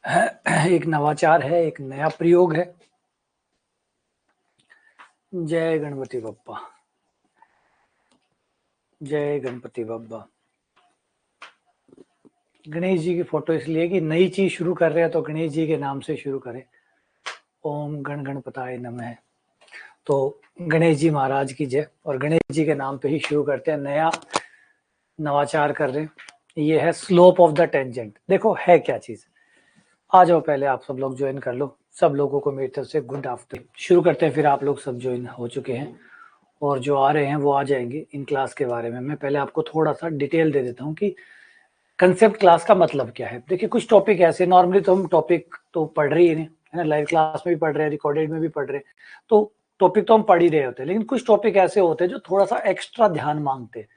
एक नवाचार है, एक नया प्रयोग है। जय गणपति बप्पा, जय गणपति बप्पा। गणेश जी की फोटो इसलिए कि नई चीज शुरू कर रहे हैं तो गणेश जी के नाम से शुरू करें। ओम गण गणपताय नमः। तो गणेश जी महाराज की जय, और गणेश जी के नाम पे ही शुरू करते हैं। नया नवाचार कर रहे हैं। ये है स्लोप ऑफ द टेंजेंट। देखो है क्या चीज। आ जाओ, पहले आप सब लोग ज्वाइन कर लो। सब लोगों को मेरी तरफ से गुड आफ्टरनून। शुरू करते हैं, फिर आप लोग सब ज्वाइन हो चुके हैं और जो आ रहे हैं वो आ जाएंगे इन क्लास के बारे में। मैं पहले आपको थोड़ा सा डिटेल दे देता हूँ कि कंसेप्ट क्लास का मतलब क्या है। देखिए, कुछ टॉपिक ऐसे, नॉर्मली तो हम टॉपिक तो पढ़ रहे ही नहीं है ना, लाइव क्लास में भी पढ़ रहे हैं, रिकॉर्डेड में भी पढ़ रहे हैं, तो टॉपिक तो हम पढ़ ही रहे होते हैं। लेकिन कुछ टॉपिक ऐसे होते हैं जो थोड़ा सा एक्स्ट्रा ध्यान मांगते हैं।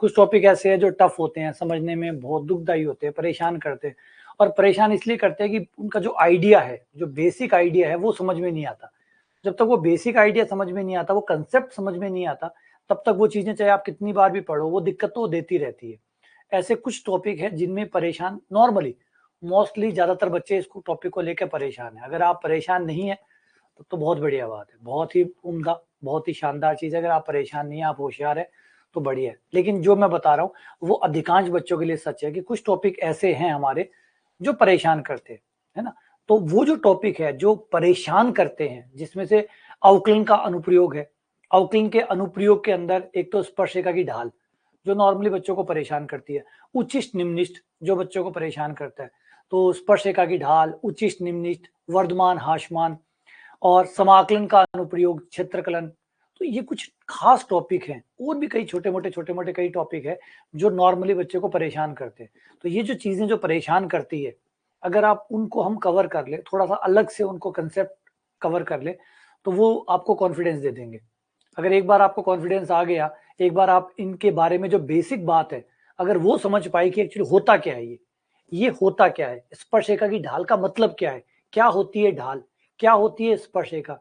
कुछ टॉपिक ऐसे हैं जो टफ होते हैं, समझने में बहुत दुखदायी होते हैं, परेशान करते हैं। और परेशान इसलिए करते हैं कि उनका जो आइडिया है, जो बेसिक आइडिया है, वो समझ में नहीं आता। जब तक वो बेसिक आइडिया समझ में नहीं आता, वो कंसेप्ट समझ में नहीं आता, तब तक वो चीजें चाहे आप कितनी बार भी पढ़ो, वो दिक्कत तो देती रहती है। ऐसे कुछ टॉपिक है जिनमें परेशान नॉर्मली मोस्टली ज्यादातर बच्चे इसको टॉपिक को लेकर परेशान है। अगर आप परेशान नहीं है तो बहुत बढ़िया बात है, बहुत ही उम्दा, बहुत ही शानदार चीज है। अगर आप परेशान नहीं है, आप होशियार है, तो बढ़िया है। लेकिन जो मैं बता रहा हूँ वो अधिकांश बच्चों के लिए सच है कि कुछ टॉपिक ऐसे हैं हमारे जो परेशान करते हैं, है ना। तो वो जो टॉपिक है जो परेशान करते हैं, जिसमें से अवकलन का अनुप्रयोग है। अवकलन के अनुप्रयोग के अंदर एक तो स्पर्शिका की ढाल, जो नॉर्मली बच्चों को परेशान करती है। उच्चिष्ट निम्निष्ट, जो बच्चों को परेशान करता है। तो स्पर्शिका की ढाल, उच्चिष्ट निम्निष्ट, वर्धमान हाशमान, और समाकलन का अनुप्रयोग, क्षेत्रकलन। तो ये कुछ खास टॉपिक हैं। और भी कई छोटे मोटे कई टॉपिक है जो नॉर्मली बच्चे को परेशान करते हैं। तो ये जो चीजें जो परेशान करती है, अगर आप उनको हम कवर कर ले, थोड़ा सा अलग से उनको कंसेप्ट कवर कर ले, तो वो आपको कॉन्फिडेंस दे देंगे। अगर एक बार आपको कॉन्फिडेंस आ गया, एक बार आप इनके बारे में जो बेसिक बात है, अगर वो समझ पाए कि एक्चुअली होता क्या है, ये होता क्या है, स्पर्शरेखा की ढाल का मतलब क्या है, क्या होती है ढाल, क्या होती है स्पर्शरेखा,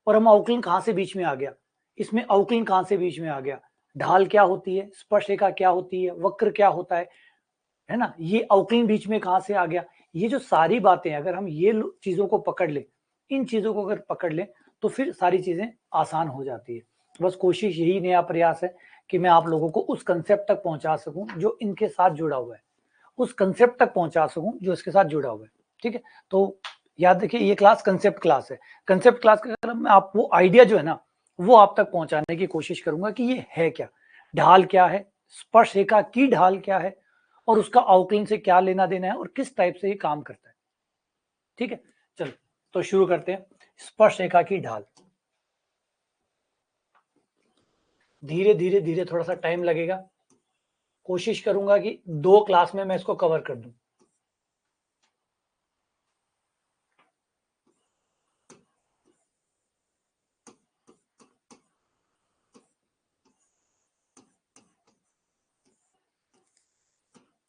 और हम अवकलन कहां से बीच में आ गया, इसमें अवकलन कहां से बीच में आ गया, ढाल क्या होती है, स्पर्शरेखा क्या होती है, वक्र क्या होता है ना, ये अवकलन बीच में कहां से आ गया। ये जो सारी बातें, अगर हम ये चीजों को पकड़ ले, इन चीजों को अगर पकड़ ले, तो फिर सारी चीजें आसान हो जाती है। बस कोशिश यही, नया प्रयास है कि मैं आप लोगों को उस कंसेप्ट तक पहुंचा सकूं जो इनके साथ जुड़ा हुआ है, उस कंसेप्ट तक पहुंचा सकूं जो इसके साथ जुड़ा हुआ है। ठीक है, तो याद रखिए, ये क्लास कंसेप्ट क्लास है। कंसेप्ट क्लास का मतलब मैं आप वो आइडिया जो है ना, वो आप तक पहुंचाने की कोशिश करूंगा कि ये है क्या, ढाल क्या है, स्पर्श रेखा की ढाल क्या है, और उसका अवकलन से क्या लेना देना है, और किस टाइप से ये काम करता है। ठीक है, चलो तो शुरू करते हैं। स्पर्श रेखा की ढाल, धीरे धीरे धीरे थोड़ा सा टाइम लगेगा। कोशिश करूंगा कि 2 क्लास में मैं इसको कवर कर दूं।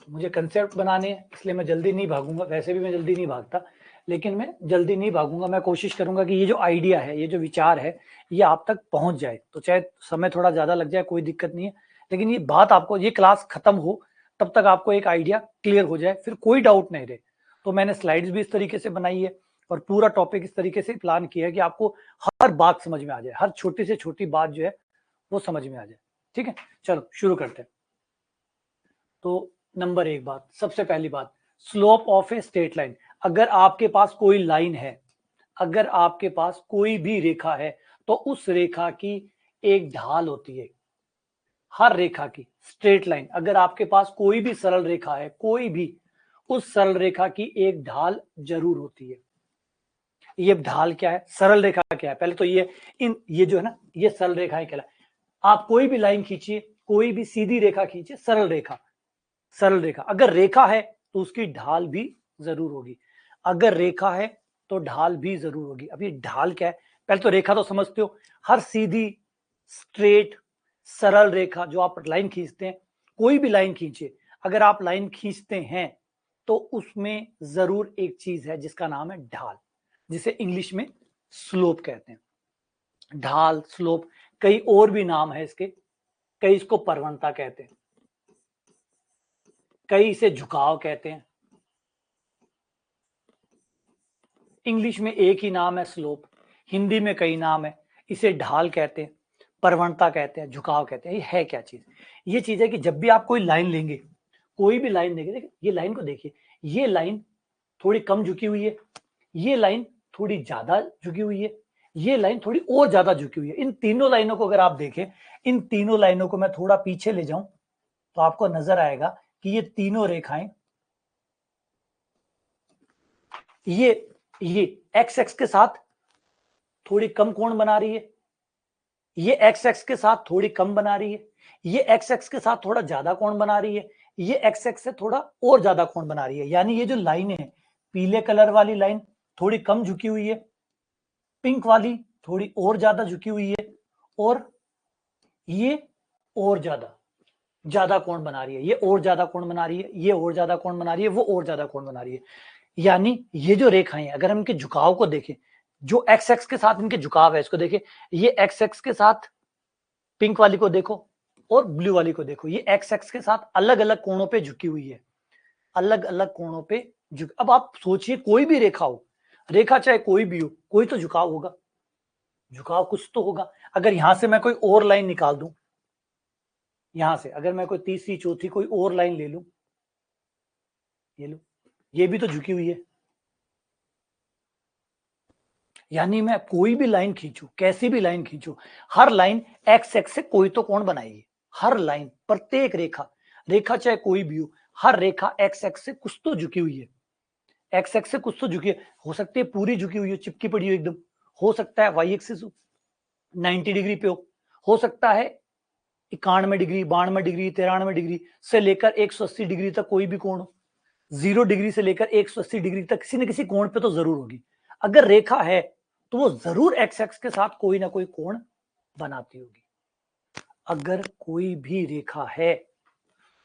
मुझे कंसेप्ट बनाने हैं, इसलिए मैं जल्दी नहीं भागूंगा। वैसे भी मैं जल्दी नहीं भागता, लेकिन मैं जल्दी नहीं भागूंगा। मैं कोशिश करूंगा कि ये जो आइडिया है, ये जो विचार है, ये आप तक पहुंच जाए। तो चाहे समय थोड़ा ज्यादा लग जाए, कोई दिक्कत नहीं है, लेकिन ये बात आपको, ये क्लास खत्म हो तब तक आपको एक आइडिया क्लियर हो जाए, फिर कोई डाउट नहीं रहे। तो मैंने स्लाइड्स भी इस तरीके से बनाई है और पूरा टॉपिक इस तरीके से प्लान किया है कि आपको हर बात समझ में आ जाए, हर छोटी से छोटी बात जो है वो समझ में आ जाए। ठीक है, चलो शुरू करते हैं। तो नंबर 1 बात, सबसे पहली बात, slope of a straight line. अगर आपके पास कोई लाइन है, अगर आपके पास कोई भी रेखा है, तो उस रेखा की एक ढाल होती है। हर रेखा की स्ट्रेट लाइन, अगर आपके पास कोई भी सरल रेखा है, कोई भी, उस सरल रेखा की एक ढाल जरूर होती है। ये ढाल क्या है, सरल रेखा क्या है, पहले तो ये जो है ना, ये सरल रेखाएं कहलाए। आप कोई भी लाइन खींचिए, कोई भी सीधी रेखा खींचिए, सरल रेखा, सरल रेखा। अगर रेखा है तो उसकी ढाल भी जरूर होगी। अगर रेखा है तो ढाल भी जरूर होगी। अब ये ढाल क्या है, पहले तो रेखा तो समझते हो, हर सीधी स्ट्रेट सरल रेखा जो आप लाइन खींचते हैं, कोई भी लाइन खींचिए, अगर आप लाइन खींचते हैं तो उसमें जरूर एक चीज है जिसका नाम है ढाल, जिसे इंग्लिश में स्लोप कहते हैं। ढाल, स्लोप, कई और भी नाम है इसके। कई इसको परवणता कहते हैं, कई इसे झुकाव कहते हैं, इंग्लिश में एक ही नाम है स्लोप, हिंदी में कई नाम है। इसे ढाल कहते हैं, परवणता कहते हैं, झुकाव कहते हैं। ये है क्या चीज? ये चीज है कि जब भी आप कोई लाइन लेंगे, कोई भी लाइन देंगे, देखिए ये लाइन को देखिए, ये लाइन थोड़ी कम झुकी हुई है, ये लाइन थोड़ी ज्यादा झुकी हुई है, ये लाइन थोड़ी और ज्यादा झुकी हुई है। इन तीनों लाइनों को अगर आप देखें, इन तीनों लाइनों को मैं थोड़ा पीछे ले जाऊं तो आपको नजर आएगा कि ये तीनों रेखाएं, ये एक्स एक्स के साथ थोड़ी कम कोण बना रही है, ये एक्स एक्स के साथ थोड़ी कम बना रही है, ये एक्स एक्स के साथ थोड़ा ज्यादा कोण बना रही है, ये एक्स एक्स से थोड़ा और ज्यादा कोण बना रही है। यानी ये जो लाइन है, पीले कलर वाली लाइन थोड़ी कम झुकी हुई है, पिंक वाली थोड़ी और ज्यादा झुकी हुई है, और ये और ज्यादा कोण बना रही है, ये और ज्यादा कोण बना रही है, ये और ज्यादा कोण बना रही है, वो और ज्यादा कोण बना रही है। यानी ये जो रेखाएं हैं, अगर हम इनके झुकाव को देखें, जो एक्स एक्स के साथ इनके झुकाव है, इसको देखें, ये एक्स एक्स के साथ पिंक वाली को देखो और ब्लू वाली को देखो, ये एक्स एक्स के साथ अलग अलग कोणों पे झुकी हुई है, अलग अलग कोणों पे झुक। अब आप सोचिए, कोई भी रेखा हो, रेखा चाहे कोई भी हो, कोई तो झुकाव होगा, झुकाव कुछ तो होगा। अगर यहां से मैं कोई और लाइन निकाल दूं, यहां से अगर मैं कोई तीसरी चौथी कोई और लाइन ले लूं, ये लो, ये भी तो झुकी हुई है। यानी मैं कोई भी लाइन खींचू, कैसी भी लाइन खींचू, हर लाइन एक्स एक्स से कोई तो कोण बनाएगी। हर लाइन, प्रत्येक रेखा, रेखा चाहे कोई भी हो, हर रेखा एक्स एक्स से कुछ तो झुकी हुई है, एक्स एक्स से कुछ तो झुकी है। हो सकती है पूरी झुकी हुई हो, चिपकी पड़ी हो एकदम, हो सकता है वाई एक्सिस 90 डिग्री पे हो सकता है 91 डिग्री, 92 डिग्री, 93 डिग्री से लेकर 180 डिग्री तक कोई भी कोण हो। 0 डिग्री से लेकर 180 डिग्री तक किसी न किसी कोण पे तो जरूर होगी। अगर रेखा है तो वो जरूर एक्स एक्स के साथ कोई ना कोई कोण बनाती होगी। अगर कोई भी रेखा है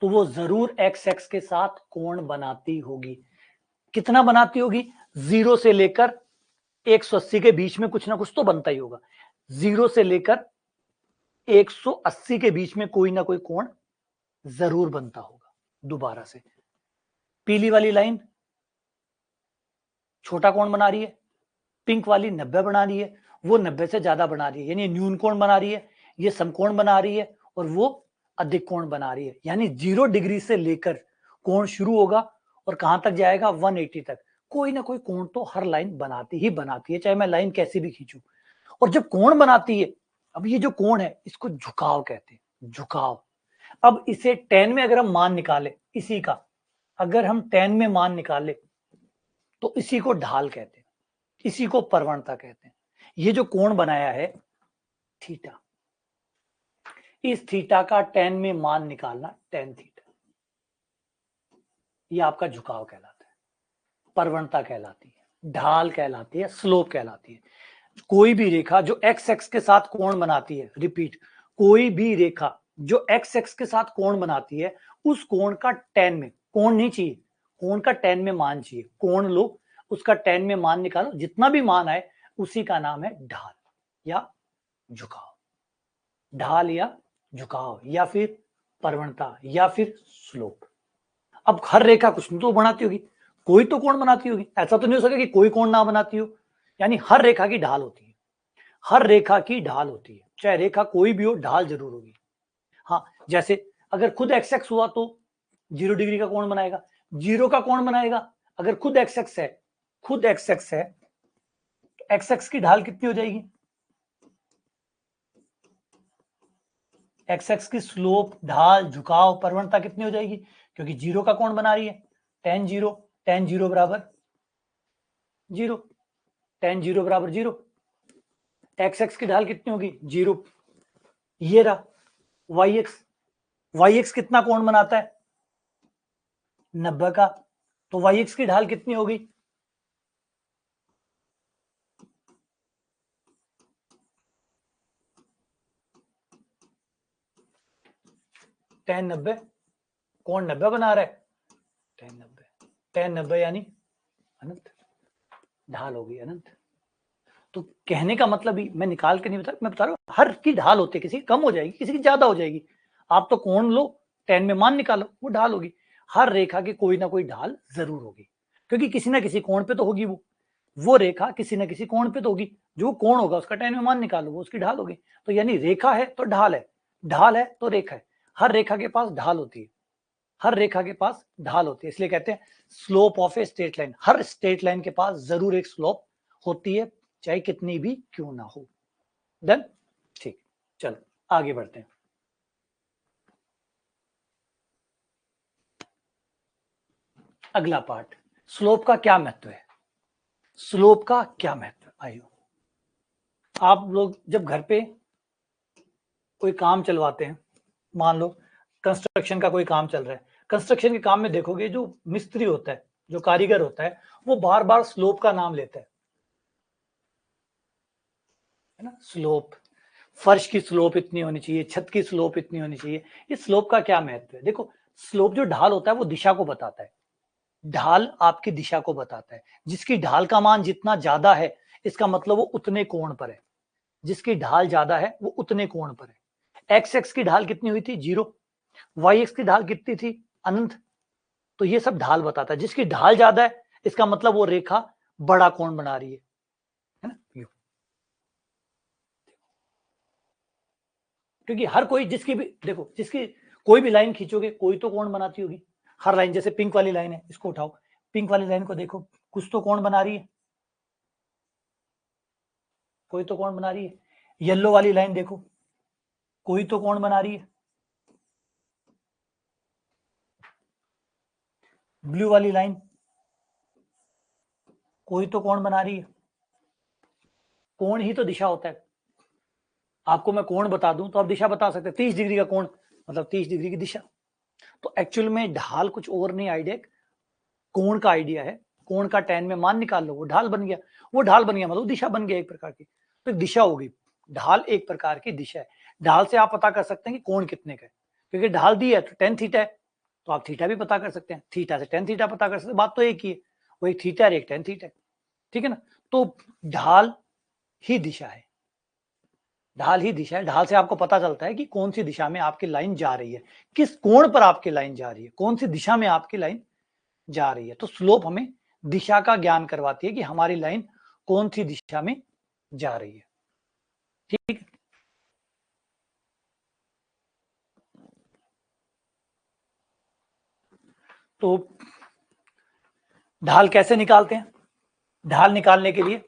तो वो जरूर एक्स एक्स के साथ कोण बनाती होगी। कितना बनाती होगी? 0 से लेकर 180 के बीच में कुछ ना कुछ तो बनता ही होगा। 0 से लेकर 180 के बीच में कोई ना कोई कोण जरूर बनता होगा। दोबारा से, पीली वाली लाइन छोटा कोण बना रही है, पिंक वाली 90 बना रही है, वो 90 से ज्यादा बना रही है, यानी न्यून कोण बना रही है, ये समकोण बना रही है, और वो अधिक कोण बना रही है। यानी 0 डिग्री से लेकर कोण शुरू होगा और कहां तक जाएगा? 180 तक। कोई ना कोई कोण तो हर लाइन बनाती ही बनाती है, चाहे मैं लाइन कैसी भी खींचूं। और जब कोण बनाती है, अब ये जो कोण है इसको झुकाव कहते हैं, झुकाव। अब इसे tan में अगर हम मान निकाले, इसी का अगर हम tan में मान निकाले तो इसी को ढाल कहते हैं, इसी को परवणता कहते हैं। ये जो कोण बनाया है थीटा, इस थीटा का tan में मान निकालना, tan थीटा, ये आपका झुकाव कहलाता है, परवणता कहलाती है, ढाल कहलाती है, स्लोप कहलाती है। कोई भी रेखा जो एक्स एक्स के साथ कोण बनाती है, रिपीट, कोई भी रेखा जो एक्स एक्स के साथ कोण बनाती है, उस कोण का tan में, कोण नहीं चाहिए, कोण का tan में मान चाहिए। कोण लो, उसका tan में मान निकालो, जितना भी मान आए उसी का नाम है ढाल या झुकाव। ढाल या झुकाव या फिर परवणता या फिर स्लोप। अब हर रेखा कुछ तो बनाती होगी, कोई तो कोण बनाती होगी, ऐसा तो नहीं हो सके कि कोई कोण ना बनाती हो। यानी हर रेखा की ढाल होती है, हर रेखा की ढाल होती है, चाहे रेखा कोई भी हो, ढाल जरूर होगी। हाँ, जैसे अगर खुद एक्स एक्स हुआ तो 0 डिग्री का कोण बनाएगा, 0 का कोण बनाएगा। अगर खुद एक्स एक्स है, खुद एक्स एक्स है, तो एक्स एक्स की ढाल कितनी हो जाएगी? एक्स एक्स की स्लोप, ढाल, झुकाव, परवणता कितनी हो जाएगी? क्योंकि 0 का कोण बना रही है, tan 0 बराबर 0, tan 0 बराबर 0। एक्स एक्स की ढाल कितनी होगी? 0। ये रहा वाई एक्स, वाई एक्स कितना कोण बनाता है? 90 का, तो वाई एक्स की ढाल कितनी होगी? tan 90, कोण 90 बना रहा है, tan 90 यानी अनंत, ढाल होगी अनंत। तो कहने का मतलब ही, मैं निकाल के नहीं बता, मैं बता रहा हूं हर की ढाल होती है, किसी की कम हो जाएगी, किसी की ज्यादा हो जाएगी। आप तो कोण लो, tan में मान निकालो, वो ढाल होगी। हर रेखा की कोई ना कोई ढाल जरूर होगी, क्योंकि किसी ना किसी कोण पे तो होगी वो। वो रेखा किसी न किसी कोण पे तो होगी, जो कोण होगा उसका tan में मान निकालो, वो उसकी ढाल होगी। तो यानी रेखा है तो ढाल है, ढाल है तो रेखा है, हर रेखा के पास ढाल होती है, हर रेखा के पास ढाल होती है, इसलिए कहते हैं slope of a straight line. Her straight line के पास जरूर एक स्लोप होती है, चाहे कितनी भी क्यों ना हो। डन, ठीक, चलो आगे बढ़ते हैं। अगला पार्ट, स्लोप का क्या महत्व है। स्लोप का क्या महत्व, आइयो आप लोग जब घर पे कोई काम चलवाते हैं, मान लो कंस्ट्रक्शन का कोई काम चल रहा है, कंस्ट्रक्शन के काम में देखोगे जो मिस्त्री होता है, जो कारीगर होता है, वो बार बार स्लोप का नाम लेता है ना। स्लोप, फर्श की स्लोप इतनी होनी चाहिए, छत की स्लोप इतनी होनी चाहिए। इस स्लोप का क्या महत्व है, देखो स्लोप जो ढाल होता है वो दिशा को बताता है, ढाल आपकी दिशा को बताता है। जिसकी ढाल का मान जितना ज्यादा है इसका मतलब वो उतने कोण पर है, जिसकी ढाल ज्यादा है वो उतने कोण पर है। एक्स एक्स की ढाल कितनी हुई थी, 0, वाई एक्स की ढाल कितनी थी, अनंत। तो ये सब ढाल बताता है, जिसकी ढाल ज्यादा है इसका मतलब वो रेखा बड़ा कोण बना रही है ना। क्योंकि हर कोई जिसकी भी देखो, जिसकी कोई भी लाइन खींचोगे कोई तो कोण बनाती होगी। हर लाइन, जैसे पिंक वाली लाइन है, इसको उठाओ, पिंक वाली लाइन को देखो, कुछ तो कोण बना रही है, कोई तो कोण बना रही है। येलो वाली लाइन देखो, कोई तो कोण बना रही है। ब्लू वाली लाइन, कोई तो कोण बना रही है। कोण ही तो दिशा होता है। आपको मैं कोण बता दूं तो आप दिशा बता सकते हैं, 30 डिग्री का कोण मतलब 30 डिग्री की दिशा। तो एक्चुअल में ढाल कुछ और नहीं, आइडिया कोण का आइडिया है। कोण का tan में मान निकाल लो, वो ढाल बन गया, वो ढाल बन गया मतलब दिशा बन गया एक प्रकार की। तो दिशा होगी, ढाल एक प्रकार की दिशा है। ढाल से आप पता कर सकते हैं कि कोण कितने का है, क्योंकि ढाल दी है तो tan थीटा है, तो आप थीटा भी पता कर सकते हैं, थीटा से tan थीटा पता कर सकते हैं, बात तो एक ही है, वो एक थीटा और एक tan थीटा है, ठीक है ना। तो ढाल ही दिशा है, ढाल ही दिशा है। ढाल से आपको पता चलता है कि कौन सी दिशा में आपकी लाइन जा रही है, किस कोण पर आपकी लाइन जा रही है, कौन सी दिशा में आपकी लाइन जा रही है। तो स्लोप हमें दिशा का ज्ञान करवाती है कि हमारी लाइन कौन सी दिशा में जा रही है, ठीक। तो ढाल कैसे निकालते हैं, ढाल निकालने के लिए,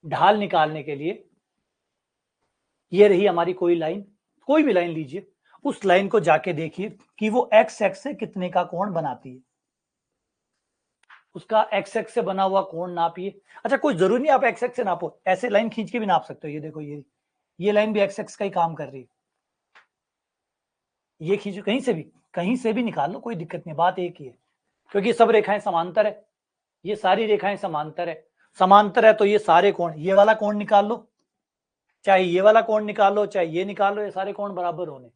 ढाल निकालने के लिए ये रही हमारी कोई लाइन, कोई भी लाइन लीजिए, उस लाइन को जाके देखिए कि वो एक्स एक्स से कितने का कोण बनाती है, उसका एक्स एक्स से बना हुआ कोण नापिए। अच्छा, कोई जरूरी नहीं आप एक्स एक्स से नापो, ऐसे लाइन खींच के भी नाप सकते हो। ये देखो, ये लाइन भी एक्स एक्स का ही काम कर रही है, ये खींचो, कहीं से भी निकाल लो, कोई दिक्कत नहीं, बात एक ही है, क्योंकि सब रेखाएं समांतर है, ये सारी रेखाएं समांतर है। समांतर है तो ये सारे कोण, ये वाला कोण निकाल लो, चाहे ये वाला कोण निकाल लो, चाहे ये निकाल लो, ये सारे कोण बराबर होने।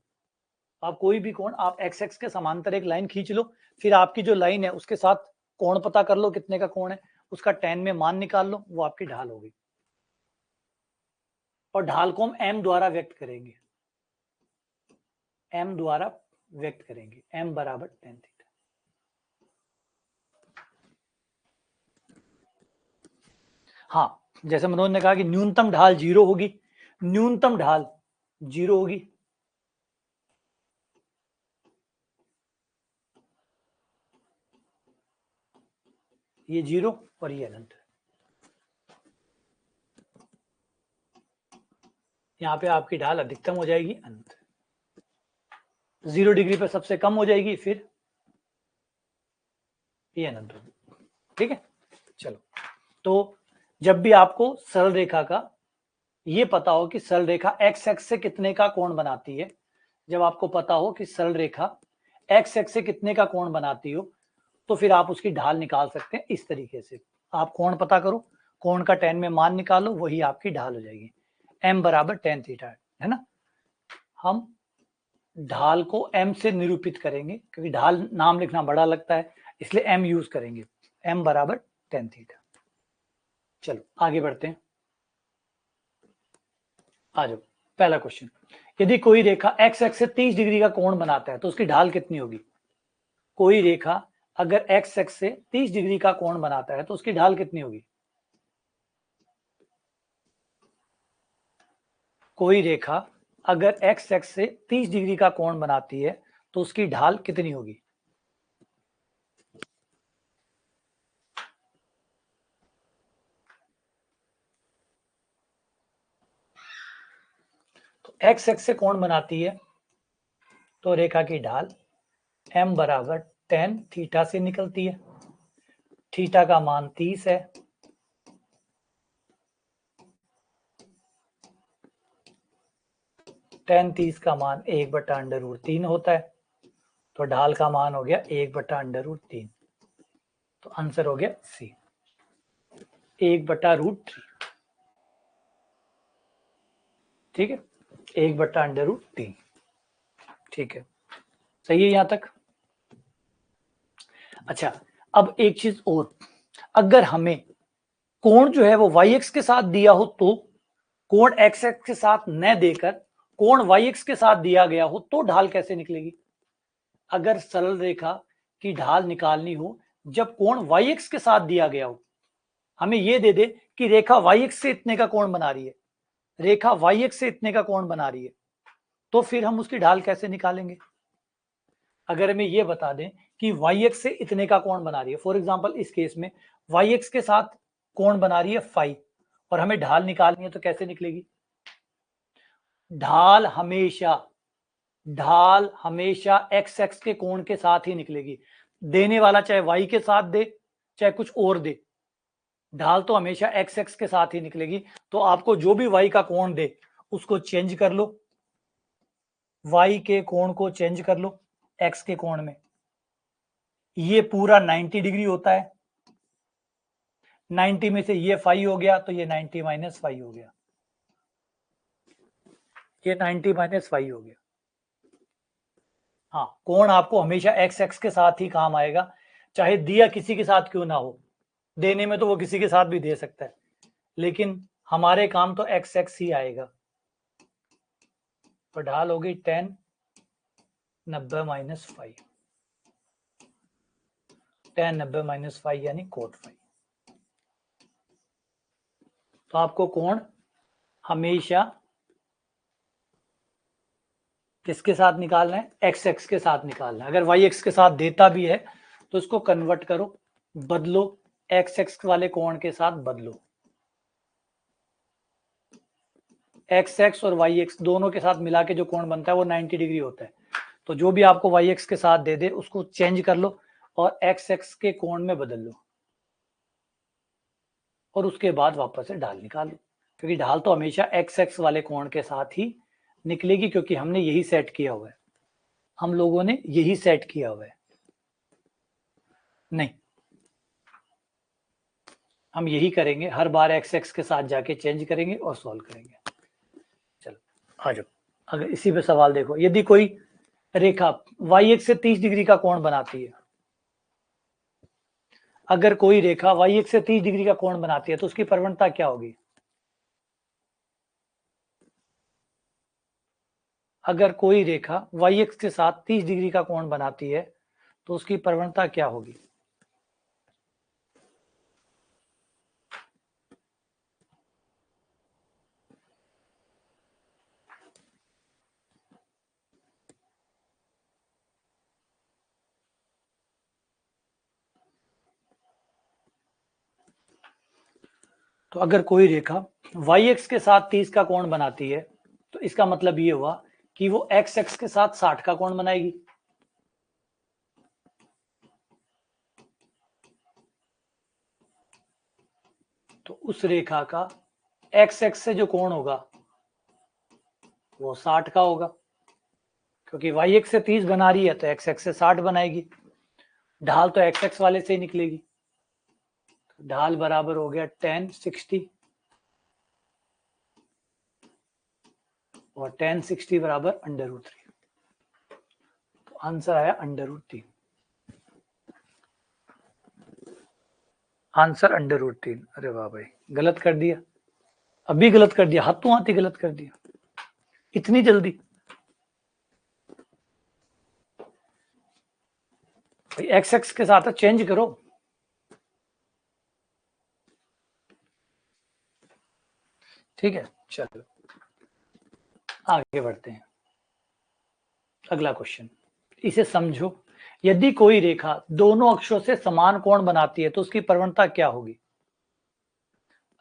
आप कोई भी कोण, आप एक्स एक्स के समांतर एक लाइन खींच लो, फिर आपकी जो लाइन है उसके साथ कोण पता कर लो कितने का कोण है, उसका tan में मान निकाल लो, वो आपकी ढाल होगी। और ढाल को हम m द्वारा व्यक्त करेंगे, m द्वारा व्यक्त करेंगे, m बराबर tan थीटा। हाँ, जैसे मनोज ने कहा कि न्यूनतम ढाल 0 होगी, न्यूनतम ढाल 0 होगी, ये 0 और ये अनंत। यहाँ पे आपकी ढाल अधिकतम हो जाएगी अनंत, 0 डिग्री पर सबसे कम हो जाएगी, फिर ये अनंत होगी, ठीक है। चलो, तो जब भी आपको सरल रेखा का ये पता हो कि सरल रेखा एक्स एक्स से कितने का कोण बनाती है, जब आपको पता हो कि सरल रेखा एक्स एक्स से कितने का कोण बनाती हो, तो फिर आप उसकी ढाल निकाल सकते हैं इस तरीके से। आप कोण पता करो, कोण का tan में मान निकालो, वही आपकी ढाल हो जाएगी, m बराबर tan थीटा है ना। हम ढाल को m से निरूपित करेंगे, क्योंकि ढाल नाम लिखना बड़ा लगता है, इसलिए m यूज करेंगे, m बराबर tan थीटा। चलो आगे बढ़ते हैं, आ जाओ। पहला क्वेश्चन, यदि कोई रेखा एक्स एक्स से 30 डिग्री का कोण बनाता है तो उसकी ढाल कितनी होगी। कोई रेखा अगर एक्स एक्स से 30 डिग्री का कोण बनाता है तो उसकी ढाल कितनी होगी। कोई रेखा अगर एक्स एक्स से 30 डिग्री का कोण बनाती है तो उसकी ढाल कितनी होगी? तो एक्स एक्स से कोण बनाती है तो रेखा की ढाल m बराबर tan थीटा से निकलती है। थीटा का मान 30 है। tan 30 का मान 1/√3 होता है, तो ढाल का मान हो गया 1/√3। तो आंसर हो गया सी, 1/√3। ठीक है, 1/√3। ठीक है, सही है यहां तक। अच्छा, अब एक चीज और, अगर हमें कोण जो है वो वाई एक्स के साथ दिया हो तो, कोण एक्स एक्स के साथ न देकर कोण वाई एक्स के साथ दिया गया हो तो ढाल कैसे निकलेगी? अगर सरल रेखा की ढाल निकालनी हो जब कोण वाई एक्स के साथ दिया गया हो, हमें यह दे दे कि रेखा वाई एक्स से इतने का कोण बना रही है, रेखा वाई एक्स से इतने का कोण बना रही है, तो फिर हम उसकी ढाल कैसे निकालेंगे? अगर हमें यह बता दें कि वाई एक्स से इतने का कोण बना रही है, फॉर एग्जाम्पल इस केस में वाई एक्स के साथ कोण बना रही है फाई, और हमें ढाल निकालनी है, तो कैसे निकलेगी? ढाल हमेशा एक्स एक्स के कोण के साथ ही निकलेगी। देने वाला चाहे वाई के साथ दे चाहे कुछ और दे, ढाल तो हमेशा एक्स एक्स के साथ ही निकलेगी। तो आपको जो भी वाई का कोण दे उसको चेंज कर लो, वाई के कोण को चेंज कर लो एक्स के कोण में। ये पूरा 90 डिग्री होता है, 90 में से ये फाई हो गया तो ये 90 माइनस फाई हो गया, ये 90 माइनस फाई हो गया। हाँ, कोण आपको हमेशा एक्स एक्स के साथ ही काम आएगा, चाहे दिया किसी के साथ क्यों ना हो। देने में तो वो किसी के साथ भी दे सकता है, लेकिन हमारे काम तो एक्स एक्स ही आएगा। तो ढाल होगी tan 90 minus five, tan 90 minus five यानी कोट फाइव। तो आपको कोण हमेशा किसके साथ निकालना है? एक्स एक्स के साथ निकालना है। अगर वाई एक्स के साथ देता भी है तो इसको कन्वर्ट करो, बदलो, एक्स एक्स वाले कोण के साथ बदलो। एक्स एक्स और वाई एक्स दोनों के साथ मिला के जो कोण बनता है वो 90 डिग्री होता है। तो जो भी आपको वाई एक्स के साथ दे दे उसको चेंज कर लो और एक्स एक्स के कोण में बदल लो, और उसके बाद वापस से ढाल निकाल लो, क्योंकि ढाल तो हमेशा एक्स एक्स वाले कोण के साथ ही निकलेगी, क्योंकि हमने यही सेट किया हुआ है, हम लोगों ने यही सेट किया हुआ है। नहीं, हम यही करेंगे, हर बार एक्स एक्स के साथ जाके चेंज करेंगे और सॉल्व करेंगे। चलो आ जाओ, अगर इसी पे सवाल देखो, यदि कोई रेखा वाई एक्स से 30 डिग्री का कोण बनाती है, अगर कोई रेखा वाई एक्स से 30 डिग्री का कोण बनाती है तो उसकी प्रवणता क्या होगी? अगर कोई रेखा वाई एक्स के साथ 30 डिग्री का कोण बनाती है तो उसकी प्रवणता क्या होगी? तो अगर कोई रेखा वाई एक्स के साथ 30 का कोण बनाती है तो इसका मतलब ये हुआ कि वो एक्स एक्स के साथ 60 का कोण बनाएगी। तो उस रेखा का एक्स एक्स से जो कोण होगा वो 60 का होगा, क्योंकि वाई एक्स से 30 बना रही है तो एक्स एक्स से 60 बनाएगी। ढाल तो एक्स एक्स वाले से ही निकलेगी, तो ढाल बराबर हो गया tan 60, और tan 60 बराबर √3। तो आंसर आया √3, आंसर √3। अरे वाह भाई, गलत कर दिया, अभी गलत कर दिया, हाथों हाथ ही गलत कर दिया, इतनी जल्दी। भाई एक्स एक्स के साथ चेंज करो। ठीक है, चलो आगे बढ़ते हैं। अगला क्वेश्चन, इसे समझो। यदि कोई रेखा दोनों अक्षों से समान कोण बनाती है तो उसकी प्रवणता क्या होगी?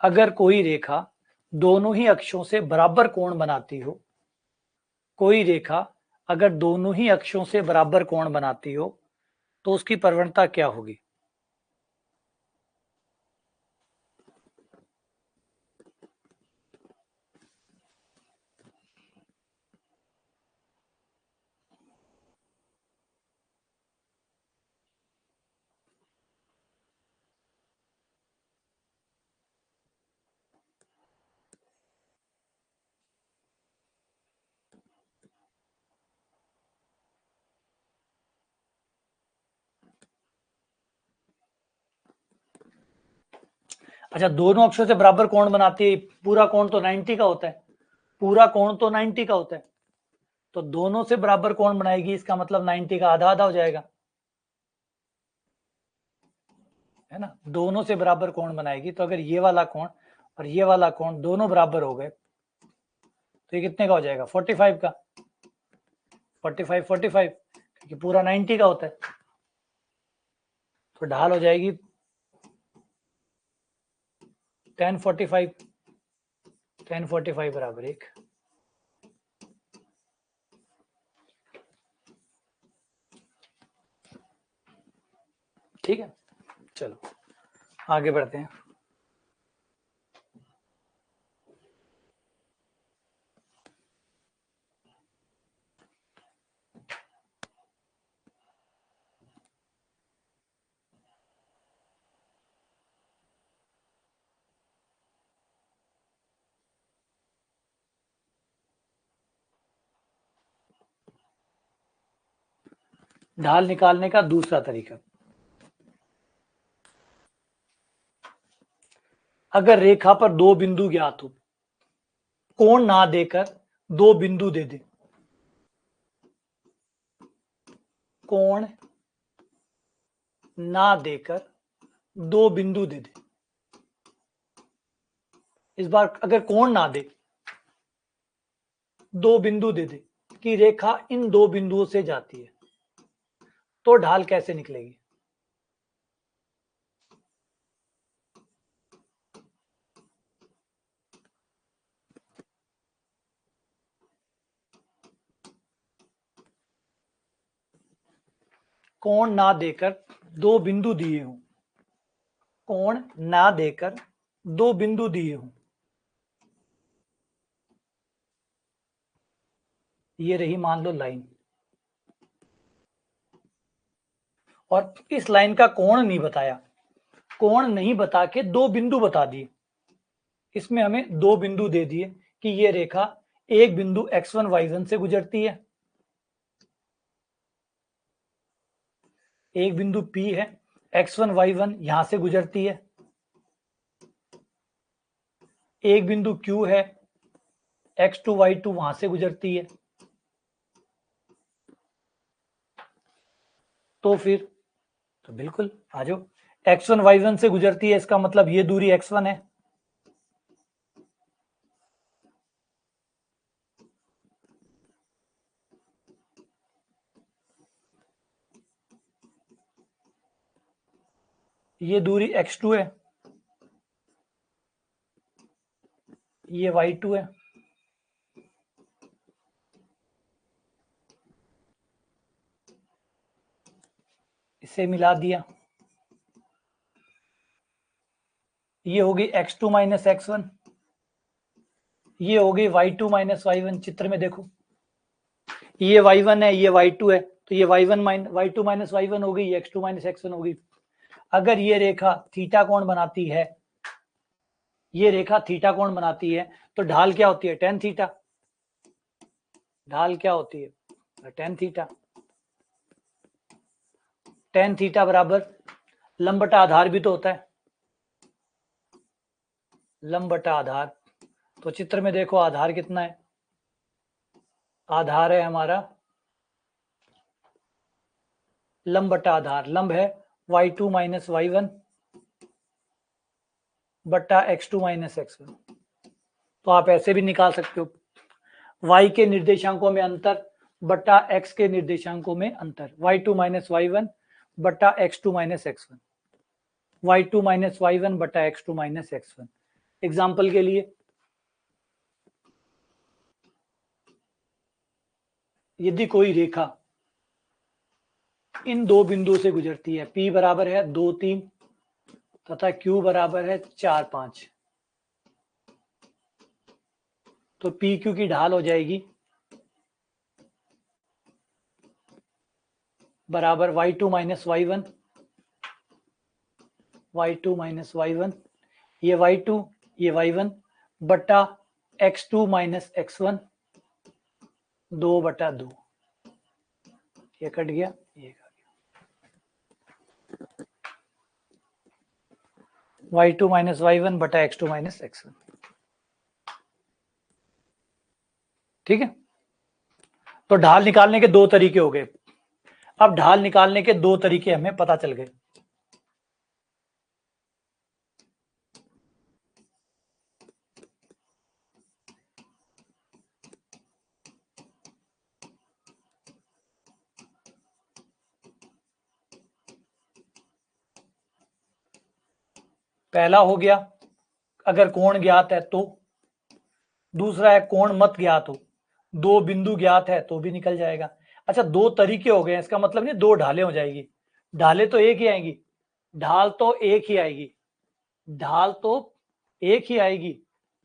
अगर कोई रेखा दोनों ही अक्षों से बराबर कोण बनाती हो, कोई रेखा अगर दोनों ही अक्षों से बराबर कोण बनाती हो तो उसकी प्रवणता क्या होगी? अच्छा, दोनों अक्षों से बराबर कोण बनाती है, पूरा कोण तो 90 का होता है, पूरा कोण तो 90 का होता है, तो दोनों से बराबर कोण बनाएगी, इसका मतलब 90 का आधा आधा हो जाएगा, है ना। दोनों से बराबर कोण बनाएगी, तो अगर ये वाला कोण और ये वाला कोण दोनों बराबर हो गए तो ये कितने का हो जाएगा? 45 का। 45 क्योंकि पूरा 90 का होता है, तो ढाल हो जाएगी tan 45 बराबर 1। ठीक है, चलो आगे बढ़ते हैं। ढाल निकालने का दूसरा तरीका, अगर रेखा पर दो बिंदु ज्ञात हो, कोण ना देकर दो बिंदु दे दे, कोण ना देकर दो बिंदु दे दे। इस बार अगर कोण ना दे, दो बिंदु दे दे कि रेखा इन दो बिंदुओं से जाती है, तो ढाल कैसे निकलेगी? कोण ना देकर दो बिंदु दिए हों, कोण ना देकर दो बिंदु दिए हों, ये रही मान लो लाइन, और इस लाइन का कोण नहीं बताया, कोण नहीं बता के दो बिंदु बता दिए, इसमें हमें दो बिंदु दे दिए कि ये रेखा एक बिंदु x1 y1 से गुजरती है, एक बिंदु P है, x1 y1 यहां से गुजरती है, एक बिंदु Q है, x2 y2 वहां से गुजरती है, तो फिर तो बिल्कुल आ जाओ, x1 y1 से गुजरती है, इसका मतलब ये दूरी x1 है, ये दूरी x2 है, ये y2 है, इसे मिला दिया, ये होगी x2 माइनस x1, ये हो गई y2 माइनस y1, चित्र में देखो ये y1 है, ये y2 है, तो ये y2 माइनस y1 हो गई, ये x2 माइनस x1 हो गई। अगर ये रेखा थीटा कोण बनाती है, ये रेखा थीटा कोण बनाती है, तो ढाल क्या होती है? tan theta. ढाल क्या होती है? tan theta. tan थीटा बराबर लंब बटा आधार भी तो होता है, लंब बटा आधार, तो चित्र में देखो आधार कितना है? आधार है हमारा लंब बटा आधार, लंब है y2 माइनस y1 बटा x2 माइनस x1, तो आप ऐसे भी निकाल सकते हो, y के निर्देशांकों में अंतर बटा x के निर्देशांकों में अंतर, y2 माइनस y1 बटा x2 minus x1, y2 minus y1 बटा x2 माइनस x1। एग्जाम्पल के लिए यदि कोई रेखा इन दो बिंदुओं से गुजरती है, P बराबर है 2 3 तथा Q बराबर है 4 5, तो PQ की ढाल हो जाएगी बराबर y2 minus y1, y2 minus y1, ये y2 ये y1 बटा x2 माइनस x1 2 बटा 2, ये कट गया ये कट गया, y2 माइनस y1 बटा x2 माइनस x1। ठीक है, तो ढाल निकालने के दो तरीके हो गए। अब ढाल निकालने के दो तरीके हमें पता चल गए। पहला हो गया अगर कोण ज्ञात है तो, दूसरा है कोण मत ज्ञात हो, दो बिंदु ज्ञात है तो भी निकल जाएगा। अच्छा, दो तरीके हो गए, इसका मतलब नहीं दो ढालें हो जाएगी, ढालें तो एक ही आएंगी, ढाल तो एक ही आएगी, ढाल तो एक ही आएगी,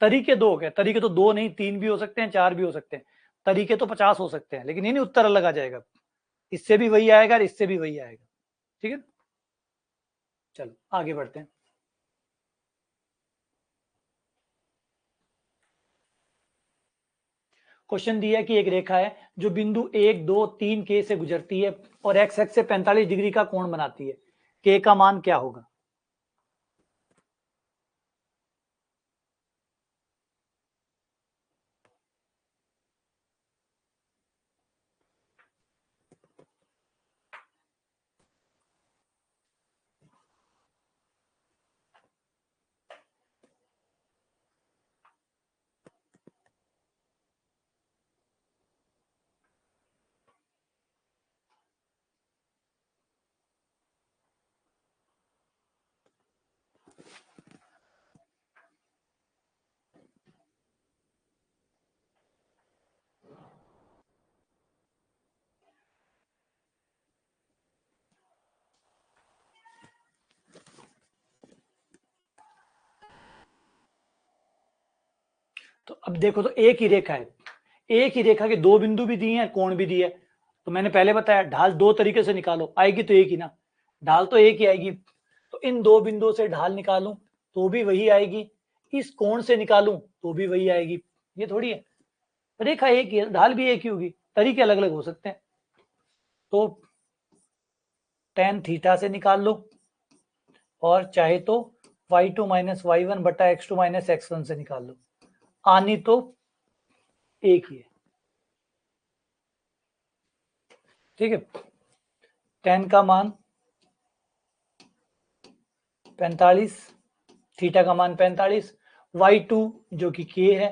तरीके दो हो गए, तरीके तो दो नहीं 3 भी हो सकते हैं 4 भी हो सकते हैं, तरीके तो 50 हो सकते हैं, लेकिन ये नहीं उत्तर अलग आ जाएगा, इससे भी वही आएगा और इससे भी वही आएगा। ठीक है, चलो आगे बढ़ते हैं। क्वेश्चन दिया है कि एक रेखा है जो बिंदु 1 2 3 के से गुजरती है और एक्स एक्स से 45 डिग्री का कोण बनाती है, के का मान क्या होगा? तो अब देखो, तो एक ही रेखा है, एक ही रेखा के दो बिंदु भी दिए हैं, कोण भी दिए, तो मैंने पहले बताया ढाल दो तरीके से निकालो, आएगी तो एक ही ना, ढाल तो एक ही आएगी, तो इन दो बिंदुओं से ढाल निकालूं तो भी वही आएगी, इस कोण से निकालूं तो भी वही आएगी, ये थोड़ी है, रेखा एक ही है, ढाल भी एक ही होगी, तरीके अलग अलग हो सकते हैं। तो tan थीटा से निकाल लो और चाहे तो y2 माइनस y1 बटा x2 माइनस x1 से निकाल लो, आनी तो एक ही है। ठीक है, tan का मान 45, थीटा का मान 45, y2 जो कि k है,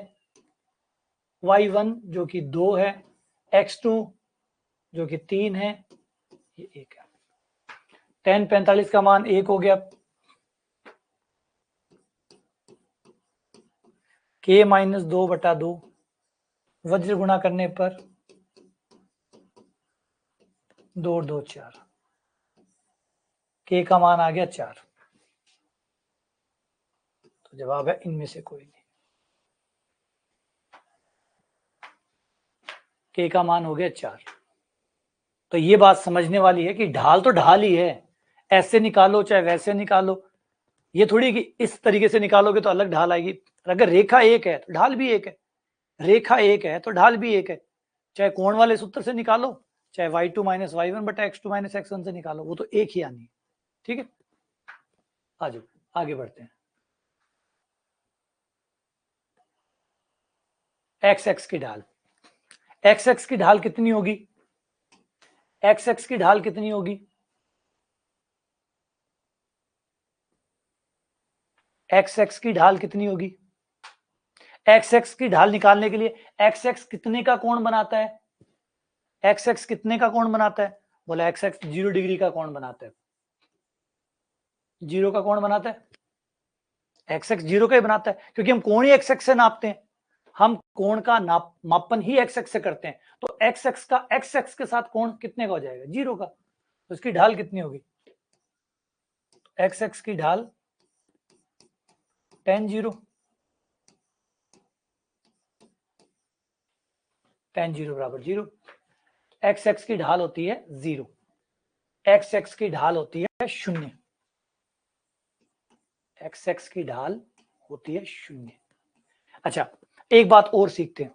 y1 जो कि 2 है, x2 जो कि 3 है, ये 1 है। tan 45 का मान 1 हो गया, k माइनस 2 बटा 2, वज्र गुणा करने पर 2 और 2 4, k का मान आ गया 4, तो जवाब है इनमें से कोई नहीं, k का मान हो गया 4। तो ये बात समझने वाली है कि ढाल तो ढाल ही है, ऐसे निकालो चाहे वैसे निकालो, ये थोड़ी कि इस तरीके से निकालोगे तो अलग ढाल आएगी, अगर रेखा एक है तो ढाल भी एक है, रेखा एक है तो ढाल भी एक है, चाहे कोण वाले सूत्र से निकालो चाहे y2 माइनस y1 बटा x2 माइनस x1 से निकालो, वो तो एक ही आनी है। ठीक है, आ जाओ आगे बढ़ते हैं। एक्स एक्स की ढाल, एक्स एक्स की ढाल कितनी होगी, एक्स एक्स की ढाल कितनी होगी, एक्स एक्स की ढाल कितनी होगी, एक्स एक्स की ढाल निकालने के लिए एक्स एक्स कितने का कोण बनाता है, एक्स एक्स कितने का कोण बनाता है, बोला एक्स एक्स 0 डिग्री का कोण बनाता है, 0 का कोण बनाता है, एक्स एक्स 0 का ही बनाता है, क्योंकि हम कोण ही एक्स एक्स से नापते हैं, हम कोण का मापन ही एक्स एक्स से करते हैं, तो एक्स एक्स का एक्स एक्स के साथ कोण कितने का हो जाएगा, 0 का, तो इसकी ढाल कितनी होगी, एक्स एक्स की ढाल tan 0, tan 0 बराबर 0, एक्स एक्स की ढाल होती है 0, एक्स एक्स की ढाल होती है 0, एक्स एक्स की ढाल होती है 0। अच्छा, एक बात और सीखते हैं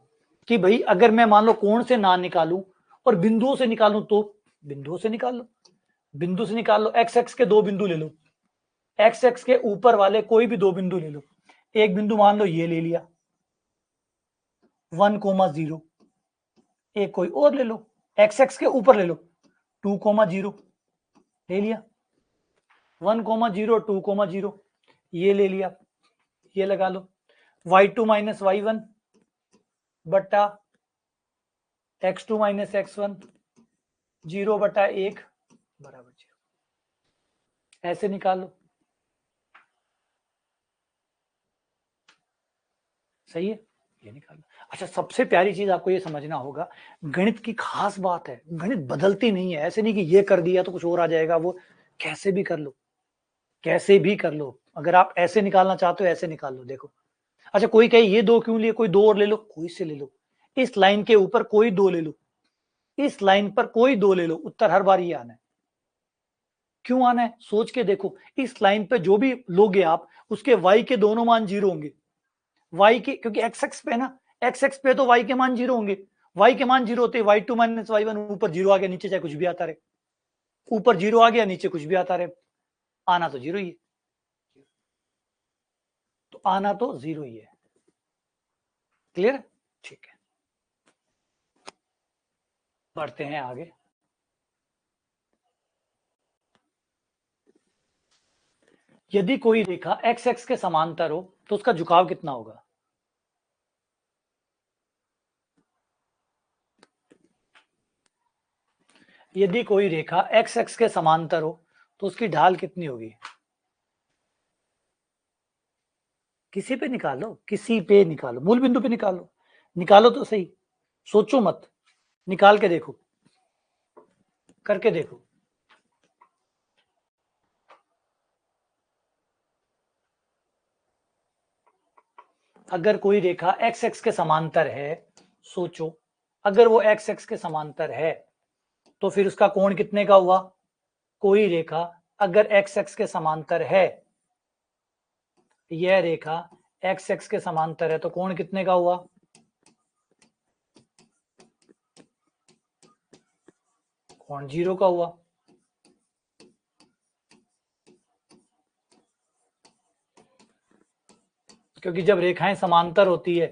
कि भाई अगर मैं मान लो कोण से ना निकालूं और बिंदुओं से निकालूं, तो बिंदुओं से निकाल लो, बिंदु से निकाल लो, एक्स एक्स के दो बिंदु ले लो, एक्स एक्स के ऊपर वाले कोई भी दो बिंदु ले लो, एक बिंदु मान लो ये ले लिया 1,0, एक कोई और ले लो, एक्स एक्स के ऊपर ले लो 2,0 ले लिया, 1,0 2,0 ये ले लिया, ये लगा लो, y2 माइनस y1 बट्टा x2 माइनस x1 0 बटा 1 बराबर 0, ऐसे निकाल लो, सही है, ये निकाल लो। अच्छा, सबसे प्यारी चीज आपको ये समझना होगा, गणित की खास बात है, गणित बदलती नहीं है, ऐसे नहीं कि ये कर दिया तो कुछ और आ जाएगा, वो कैसे भी कर लो, कैसे भी कर लो, अगर आप ऐसे निकालना चाहते हो ऐसे निकाल लो, देखो। अच्छा, कोई कहे ये दो क्यों लिए, कोई दो और ले लो, कोई से ले लो, इस लाइन के ऊपर कोई दो ले लो, इस लाइन पर कोई दो ले लो, उत्तर हर बार ये आना है, क्यों आना है, सोच के देखो, इस लाइन पे जो भी लोगे आप, उसके y के दोनों मान 0 होंगे, y के, क्योंकि एक्स एक्स पे ना, एक्स एक्स पे तो y के मान 0 होंगे, y के मान 0 होते हैं, y2 माइनस y1, ऊपर 0 आ गया, नीचे चाहे कुछ भी आता रहे, ऊपर 0 आ गया, नीचे कुछ भी आता रहे, आना तो 0 ही है, तो आना तो 0 ही है, क्लियर, ठीक है, बढ़ते हैं आगे। यदि कोई रेखा एक्स एक्स के समांतर हो तो उसका झुकाव कितना होगा, यदि कोई रेखा एक्स एक्स के समांतर हो तो उसकी ढाल कितनी होगी, किसी पे निकालो, किसी पे निकालो, मूल बिंदु पे निकालो, निकालो तो सही, सोचो मत, निकाल के देखो, करके देखो, अगर कोई रेखा एक्स एक्स के समांतर है, सोचो, अगर वो एक्स एक्स के समांतर है तो फिर उसका कोण कितने का हुआ, कोई रेखा अगर एक्स एक्स के समांतर है, यह रेखा एक्स एक्स के समांतर है तो कोण कितने का हुआ, कोण 0 का हुआ, क्योंकि जब रेखाएं समांतर होती है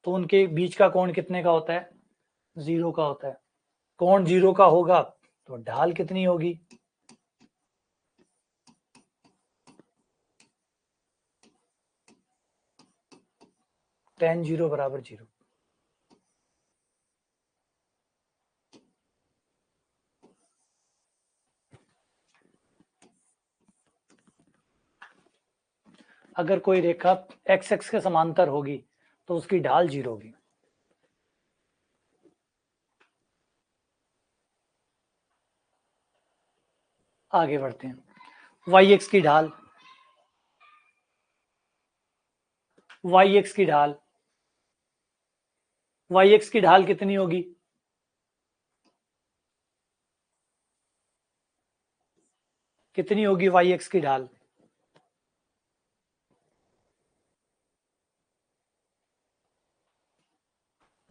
तो उनके बीच का कोण कितने का होता है, 0 का होता है, कोण 0 का होगा तो ढाल कितनी होगी, tan 0 बराबर 0। अगर कोई रेखा एक्स एक्स के समांतर होगी तो उसकी ढाल 0 होगी, आगे बढ़ते हैं, वाई एक्स की ढाल, वाई एक्स की ढाल, वाई एक्स की ढाल कितनी होगी, कितनी होगी वाई एक्स की ढाल,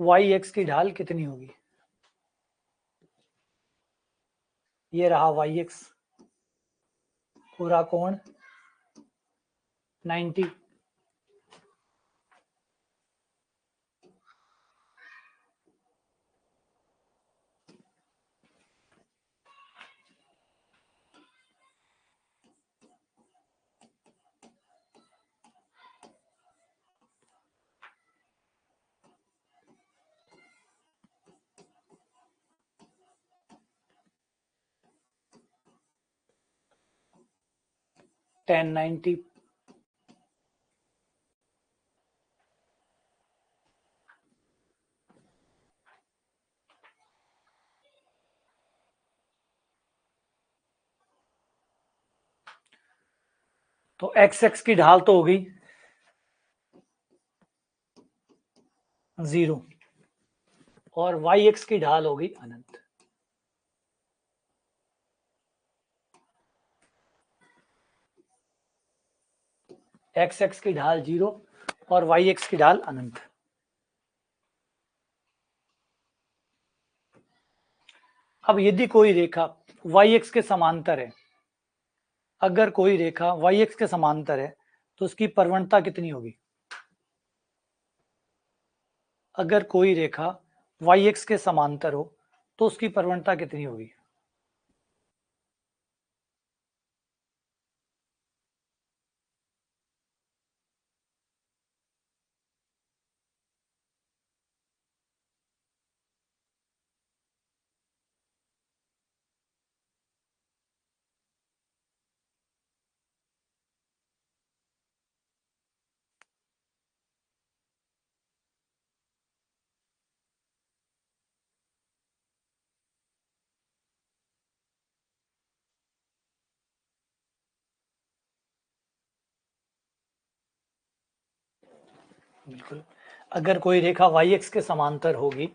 वाई एक्स की ढाल कितनी होगी, ये रहा वाई एक्स, पूरा कोण 90, 1090 तो x की ढाल तो हो गई 0 और y की ढाल हो गई अनंत। x की ढाल 0 और y की ढाल अनंत। अब यदि कोई रेखा y के समांतर है, अगर कोई रेखा y के समांतर है तो उसकी प्रवणता कितनी होगी? अगर कोई रेखा y के समांतर हो तो उसकी प्रवणता कितनी होगी? बिल्कुल, अगर कोई रेखा y के समांतर होगी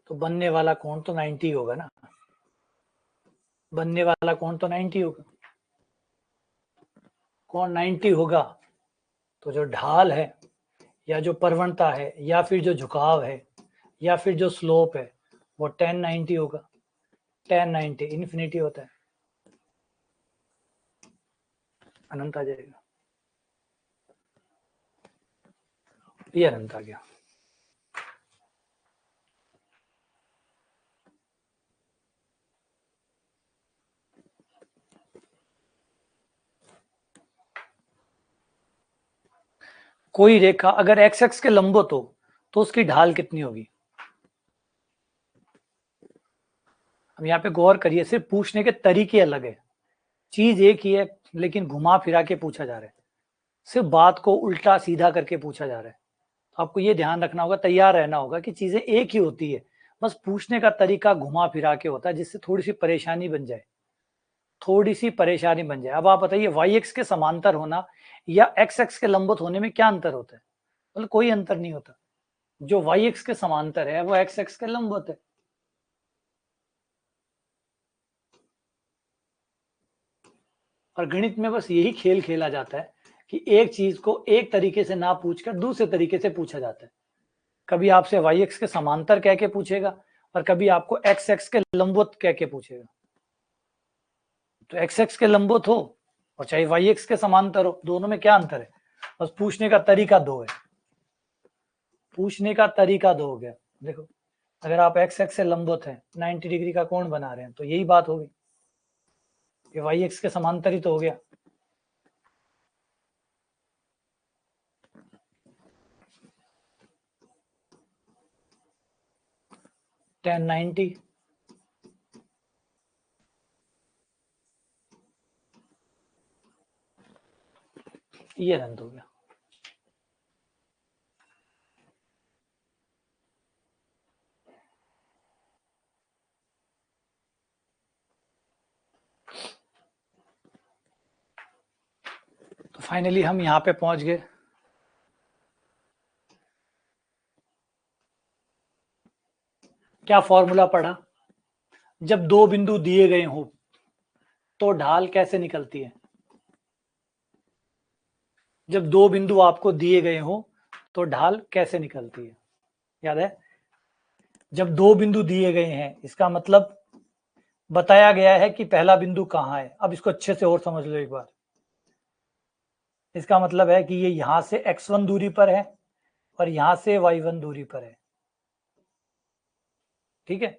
तो बनने वाला कोण तो 90 होगा ना, बनने वाला कोण तो 90 होगा। कोण 90 होगा तो जो ढाल है या जो प्रवणता है या फिर जो झुकाव है या फिर जो स्लोप है वो 1090 होगा। 1090 इन्फिनिटी होता है, अनंत आ जाएगा। ये अनंत आ गया। कोई रेखा अगर x के लंबवत हो तो उसकी ढाल कितनी होगी? अब यहाँ पे गौर करिए, सिर्फ पूछने के तरीके अलग है, चीज एक ही है लेकिन घुमा फिरा के पूछा जा रहा है, सिर्फ बात को उल्टा सीधा करके पूछा जा रहा है। तो आपको ये ध्यान रखना होगा, तैयार रहना होगा कि चीजें एक ही होती है, बस पूछने का तरीका घुमा फिरा के होता है जिससे थोड़ी सी परेशानी बन जाए, थोड़ी सी परेशानी बन जाए। अब आप बताइए y के समांतर होना या x के लंबवत होने में क्या अंतर होता है? मतलब कोई अंतर नहीं होता, जो y के समांतर है वो x के लंबवत है। और गणित में बस यही खेल खेला जाता है कि एक चीज को एक तरीके से ना पूछकर दूसरे तरीके से पूछा जाता है। कभी आपसे y के समांतर कह के पूछेगा और कभी आपको x के लंबवत कह के पूछेगा। तो x के लंबवत हो और चाहे y के समांतर हो, दोनों में क्या अंतर है? बस पूछने का तरीका दो है, पूछने का तरीका दो हो गया। देखो, अगर आप x से लंबवत है, 90 डिग्री का कोण बना रहे हैं तो यही बात होगी, ये y के समांतर ही तो हो गया। tan 90 ये अनंत हो गया। तो फाइनली हम यहां पे पहुंच गए। क्या फॉर्मूला पढ़ा? जब दो बिंदु दिए गए हो तो ढाल कैसे निकलती है? जब दो बिंदु आपको दिए गए हो तो ढाल कैसे निकलती है? याद है? जब दो बिंदु दिए गए हैं इसका मतलब बताया गया है कि पहला बिंदु कहां है। अब इसको अच्छे से और समझ लो एक बार। इसका मतलब है कि ये यहां से x1 दूरी पर है और यहां से y1 दूरी पर है, ठीक है।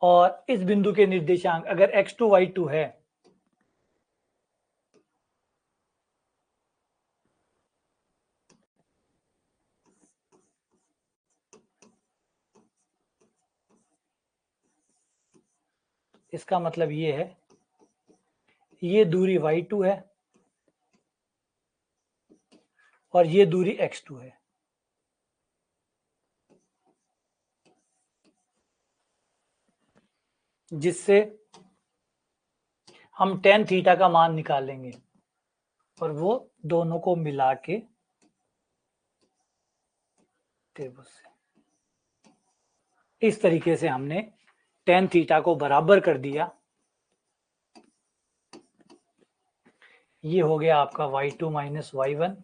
और इस बिंदु के निर्देशांक अगर x2 y2 है इसका मतलब ये है, ये दूरी y2 है और ये दूरी x2 है। जिससे हम tan थीटा का मान निकालेंगे और वो दोनों को मिला के टेबल से इस तरीके से हमने tan थीटा को बराबर कर दिया। ये हो गया आपका y2 माइनस y1।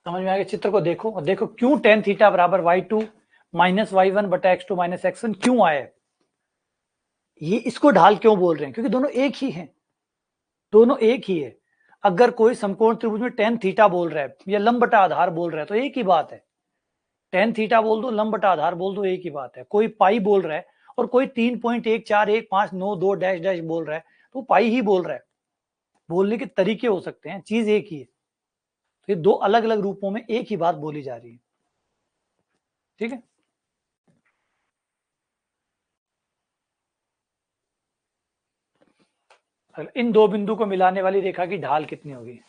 समझ में आ गया? चित्र को देखो और देखो क्यों tan थीटा बराबर y2 माइनस y1 बटा x2 माइनस x1 क्यों आया। ये इसको ढाल क्यों बोल रहे हैं? क्योंकि दोनों एक ही हैं, दोनों एक ही है। अगर कोई समकोण त्रिभुज में tan थीटा बोल रहा है या लंब बटा आधार बोल रहा है तो एक ही बात है। tan थीटा बोल दो, लंब बटा आधार बोल दो, एक ही बात है। कोई पाई बोल रहा है और कोई 3.141592 डैश डैश बोल रहा है तो पाई ही बोल रहा है। बोलने के तरीके हो सकते हैं, चीज एक ही है। तो ये दो अलग अलग रूपों में एक ही बात बोली जा रही है। ठीक है, इन दो बिंदु को मिलाने वाली रेखा की ढाल कितनी होगी?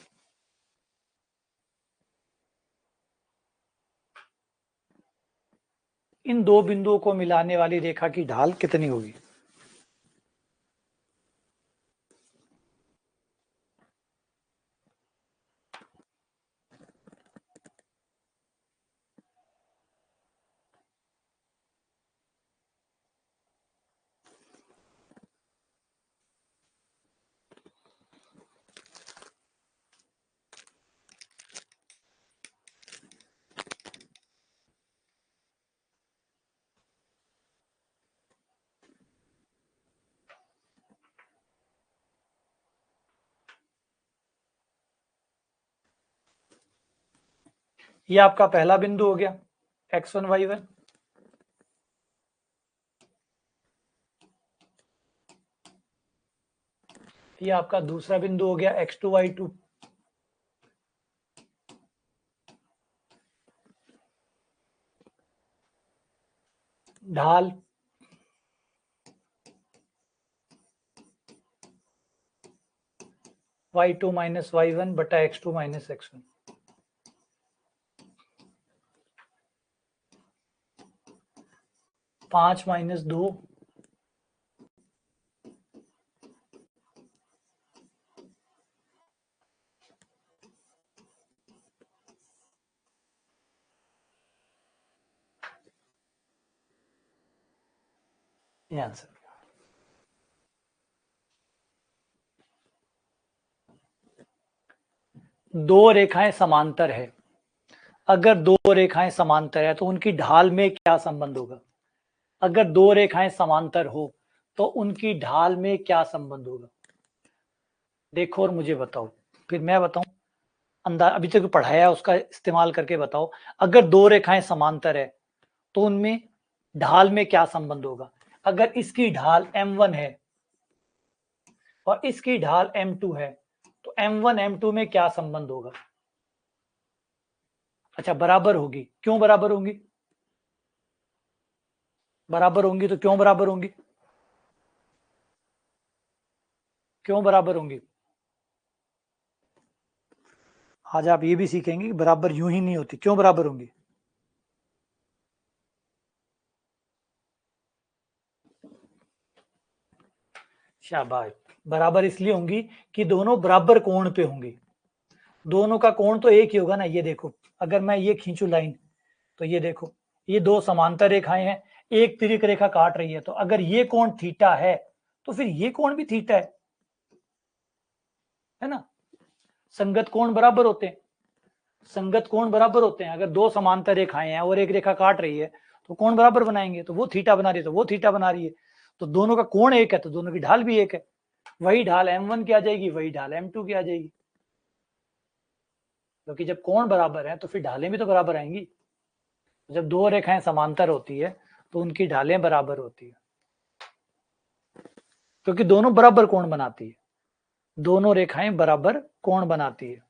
इन दो बिंदुओं को मिलाने वाली रेखा की ढाल कितनी होगी? ये आपका पहला बिंदु हो गया x1 y1। ये आपका दूसरा बिंदु हो गया x2 y2। ढाल y2 माइनस y1 बटा x2 माइनस x1। 5 माइनस 2 ये आंसर। दो रेखाएं समांतर है, अगर दो रेखाएं समांतर है तो उनकी ढाल में क्या संबंध होगा? अगर दो रेखाएं समांतर हो तो उनकी ढाल में क्या संबंध होगा? देखो और मुझे बताओ, फिर मैं बताऊं। अंदाज अभी तक पढ़ाया उसका इस्तेमाल करके बताओ। अगर दो रेखाएं समांतर है तो उनमें ढाल में क्या संबंध होगा? अगर इसकी ढाल m1 है और इसकी ढाल m2 है तो m1 m2 में क्या संबंध होगा? अच्छा, बराबर होगी। क्यों बराबर होंगी? बराबर होंगी तो क्यों बराबर होंगी? क्यों बराबर होंगी? आज आप ये भी सीखेंगे कि बराबर यूं ही नहीं होती, क्यों बराबर होंगी? शाबाश। बराबर इसलिए होंगी कि दोनों बराबर कोण पे होंगी। दोनों का कोण तो एक ही होगा ना। ये देखो, अगर मैं ये खींचू लाइन तो ये देखो, ये दो समांतर रेखाएं हैं, एक तिर्यक रेखा काट रही है। तो अगर ये कोण थीटा है तो फिर ये कोण भी थीटा है ना। संगत कोण बराबर होते हैं, संगत कोण बराबर होते हैं। अगर दो समांतर रेखाएं हैं और एक रेखा काट रही है तो कोण बराबर बनाएंगे। तो वो थीटा बना रही है तो वो थीटा बना रही है, तो दोनों का कोण एक है तो दोनों की ढाल भी एक है। वही ढाल m1 की आ जाएगी, वही ढाल m2 की आ जाएगी। क्योंकि जब कोण बराबर है तो फिर ढालें भी तो बराबर आएंगी। जब दो रेखाएं समांतर होती है तो उनकी ढालें बराबर होती है, क्योंकि दोनों बराबर कोण बनाती है, दोनों रेखाएं बराबर कोण बनाती है,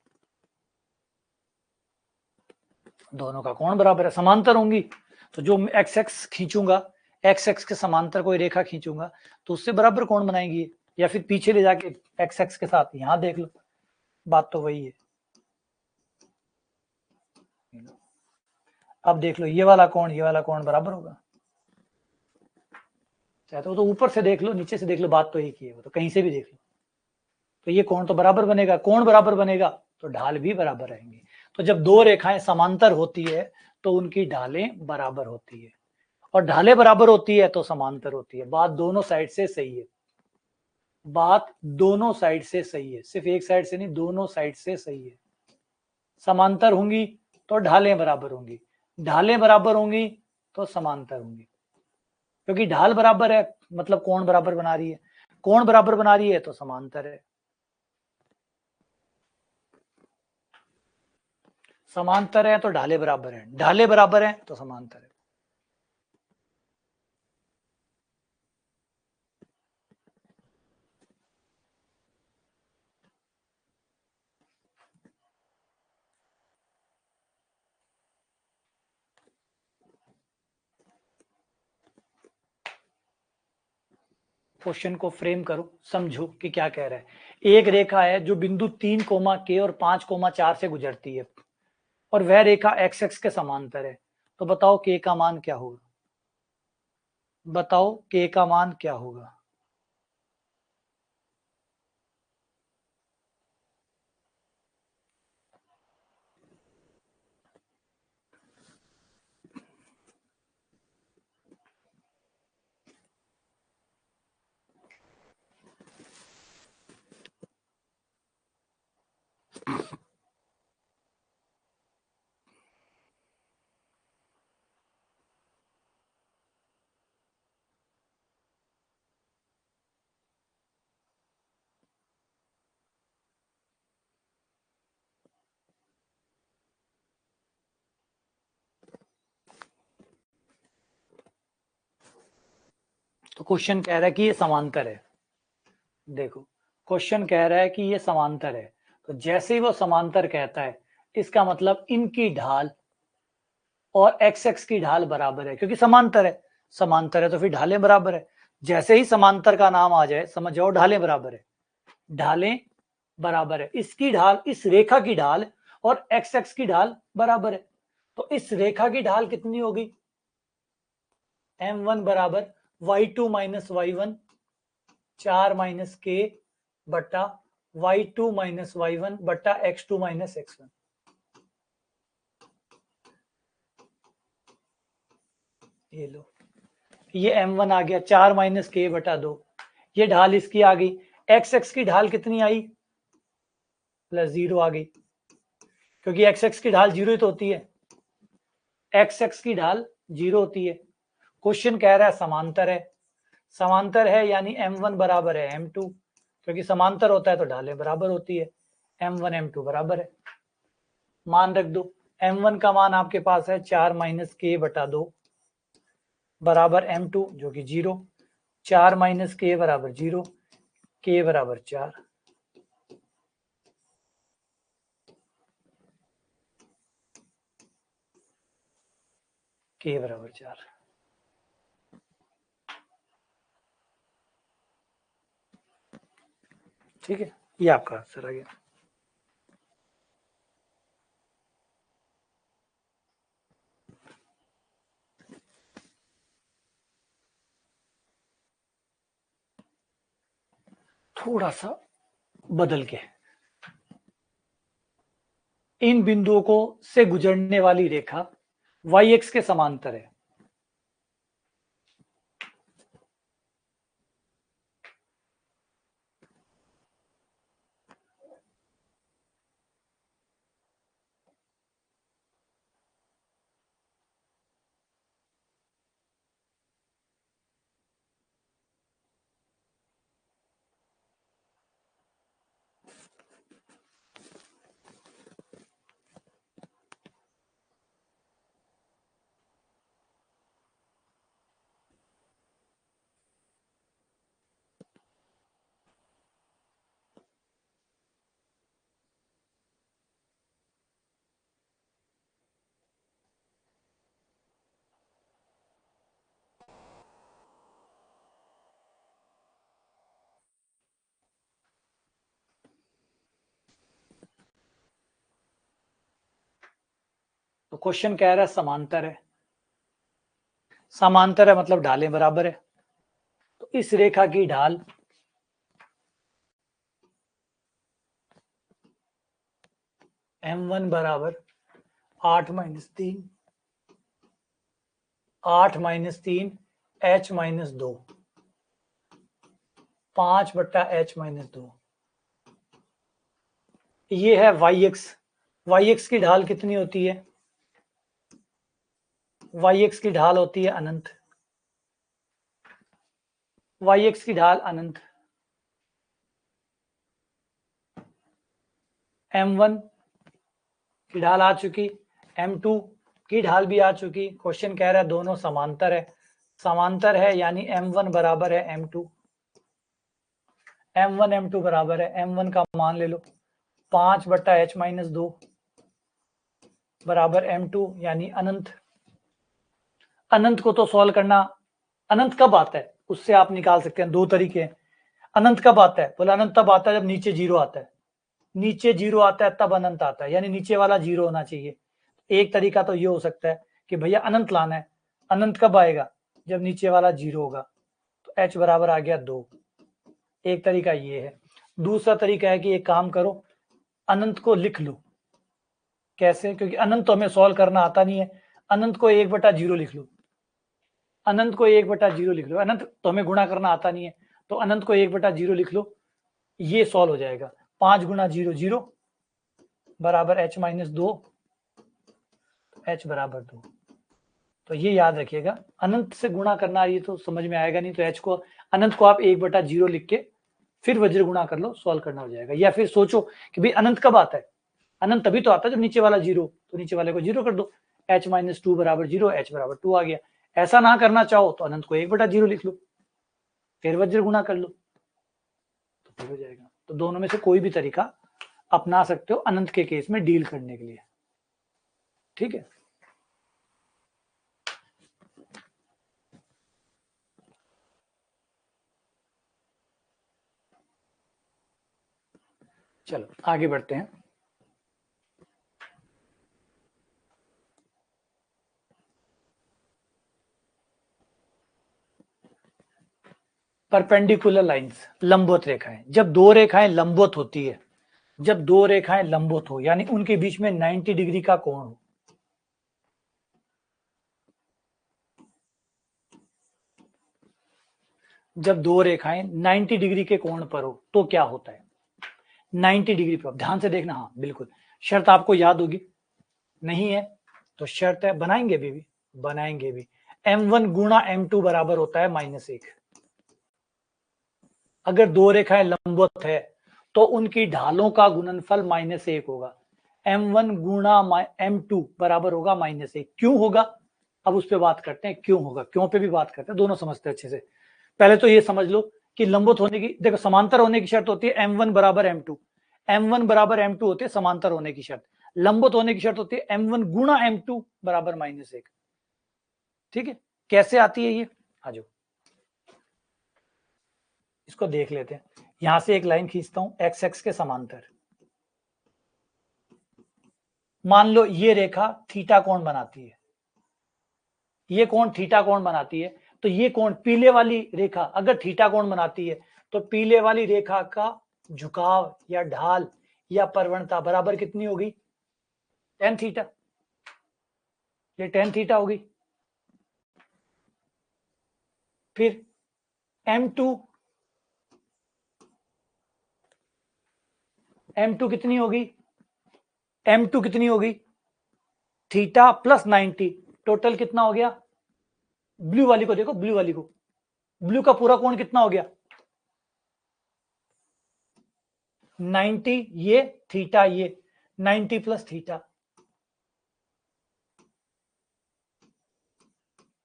दोनों का कोण बराबर है, समांतर होंगी। तो जो एक्स एक्स खींचूंगा, एक्स एक्स के समांतर कोई रेखा खींचूंगा तो उससे बराबर कोण बनाएंगी, या फिर पीछे ले जाके एक्स एक्स के साथ यहां देख लो, बात तो वही है। अब देख लो, ये वाला कोण बराबर होगा, चाहे तो ऊपर से देख लो, नीचे से देख लो, बात तो एक ही है, तो कहीं से भी देख लो, तो ये कोण तो बराबर बनेगा, कोण बराबर बनेगा तो ढाल भी बराबर रहेंगी। तो जब दो रेखाएं समांतर होती है तो उनकी ढालें बराबर होती है, और ढालें बराबर होती है तो समांतर होती है। बात दोनों साइड से सही है, बात दोनों साइड से सही है, सिर्फ एक साइड से नहीं, दोनों साइड से सही है। समांतर होंगी तो ढालें बराबर होंगी, ढालें बराबर होंगी तो समांतर होंगी, क्योंकि ढाल बराबर है मतलब कोण बराबर बना रही है, कोण बराबर बना रही है तो समांतर है, समांतर है तो ढाले बराबर है, ढाले बराबर है तो समांतर है। क्वेश्चन को फ्रेम करो, समझो कि क्या कह रहा है। एक रेखा है जो बिंदु 3, K और 5, 4 से गुजरती है, और वह रेखा एक्स एक्स के समांतर है। तो बताओ K का मान क्या होगा, बताओ K का मान क्या होगा। तो क्वेश्चन कह रहा है कि ये समांतर है, देखो क्वेश्चन कह रहा है कि ये समांतर है, तो जैसे ही वो समांतर कहता है इसका मतलब इनकी ढाल और एक्स एक्स की ढाल बराबर है, क्योंकि समांतर है, समांतर है तो फिर ढालें बराबर है। जैसे ही समांतर का नाम आ जाए समझ जाओ ढालें बराबर है, ढालें बराबर है, इसकी ढाल, इस रेखा की ढाल और एक्स एक्स की ढाल बराबर है। तो इस रेखा की ढाल कितनी होगी, m1 बराबर y2 माइनस y1 4 माइनस के बट्टा y2 माइनस y1 बट्टा x2 माइनस x1। ये लो, ये m1 आ गया 4 माइनस के बटा 2, ये ढाल इसकी आ गई, एक्स एक्स की ढाल कितनी आई, +0 आ गई, क्योंकि एक्स एक्स की ढाल 0 ही तो होती है, एक्स एक्स की ढाल 0 होती है। क्वेश्चन कह रहा है समांतर है, समांतर है यानी m1 बराबर है m2, क्योंकि समांतर होता है तो ढालें बराबर होती है, m1 m2 बराबर है। मान रख दो, m1 का मान आपके पास है 4 माइनस के बटा 2 बराबर m2 जो कि 0, 4 माइनस के बराबर 0, के बराबर 4, के बराबर 4। ठीक है, ये आपका आंसर आ गया। थोड़ा सा बदल के, इन बिंदुओं को से गुजरने वाली रेखा y x के समांतर है, तो क्वेश्चन कह रहा है समांतर है, समांतर है मतलब ढालें बराबर है। तो इस रेखा की ढाल m1 बराबर 8 माइनस 3 h माइनस 2 5/h-2 ये है yx की ढाल कितनी होती है? yx की ढाल होती है अनंत, yx की ढाल अनंत। m1 की ढाल आ चुकी, m2 की ढाल भी आ चुकी। क्वेश्चन कह रहा है दोनों समांतर है, समांतर है यानी m1 बराबर है m2, m1 बराबर है, m1 का मान ले लो 5/h-2 बराबर m2 यानी अनंत। अनंत को तो सॉल्व करना, अनंत कब आता है उससे आप निकाल सकते हैं, दो तरीके हैं। अनंत कब आता है? बोला अनंत तब आता है जब नीचे जीरो आता है, नीचे जीरो आता है तब अनंत आता है, यानी नीचे वाला जीरो होना चाहिए। एक तरीका तो ये हो सकता है कि भैया अनंत लाना है, अनंत कब आएगा? जब नीचे वाला जीरो होगा, तो h बराबर आ गया 2। एक तरीका ये है। दूसरा तरीका है कि एक काम करो, अनंत को लिख लो। कैसे? क्योंकि अनंत तो हमें सॉल्व करना आता नहीं है, अनंत को 1/0 लिख लो, अनंत को 1/0 लिख लो। अनंत तो हमें गुणा करना आता नहीं है, तो अनंत को 1/0 लिख लो, ये सॉल्व हो जाएगा। 5 गुणा 0 0 बराबर h-2, h बराबर 2। तो ये याद रखिएगा, अनंत से गुणा करना ये तो समझ में आएगा नहीं, तो h को, अनंत को आप 1/0 लिख के फिर वज्र गुणा कर लो, सॉल्व करना हो जाएगा। या फिर सोचो कि भाई अनंत कब आता है? अनंत तभी तो आता है जब नीचे वाला जीरो, तो नीचे वाले को जीरो कर दो, h-2 बराबर 0, h बराबर 2 आ गया। ऐसा ना करना चाहो तो अनंत को 1/0 लिख लो, फिर वज्र गुणा कर लो, तो फिर हो जाएगा। तो दोनों में से कोई भी तरीका अपना सकते हो अनंत के केस में डील करने के लिए, ठीक है। चलो आगे बढ़ते हैं। परपेंडिकुलर लाइंस, लंबवत रेखाएं। जब दो रेखाएं लंबवत होती है, जब दो रेखाएं लंबवत हो यानी उनके बीच में 90 डिग्री का कोण हो, जब दो रेखाएं 90 डिग्री के कोण पर हो तो क्या होता है? 90 डिग्री पर, ध्यान से देखना, हाँ बिल्कुल शर्त आपको याद होगी, नहीं है तो शर्त है, बनाएंगे भी बनाएंगे भी। m1 गुणा m2 बराबर होता है -1। अगर दो रेखाएं लंबवत है तो उनकी ढालों का गुणनफल -1 होगा। m1 गुणा m2 बराबर होगा -1। क्यों होगा? अब उस पर बात करते हैं, क्यों होगा, क्यों पे भी बात करते हैं, दोनों समझते हैं अच्छे से। पहले तो ये समझ लो कि लंबवत होने की, देखो समांतर होने की शर्त होती है m1 बराबर m2, m1 बराबर m2 होते हैं समांतर होने की शर्त। लंबवत होने की शर्त होती है m1 गुणा m2 बराबर -1। ठीक है, कैसे आती है ये? आ जाओ इसको देख लेते हैं। यहां से एक लाइन खींचता हूं एक्स एक्स के समांतर। मान लो ये रेखा थीटा कोण बनाती है, ये कोण थीटा कोण बनाती है, तो ये कोण पीले वाली रेखा अगर थीटा कोण बनाती है तो पीले वाली रेखा का झुकाव या ढाल या प्रवणता बराबर कितनी होगी? tan theta. ये tan थीटा होगी। फिर m2 कितनी होगी? m2 कितनी होगी? थीटा प्लस 90, टोटल कितना हो गया? ब्लू वाली को देखो, ब्लू वाली को, ब्लू का पूरा कोण कितना हो गया? 90, ये थीटा, ये 90 plus theta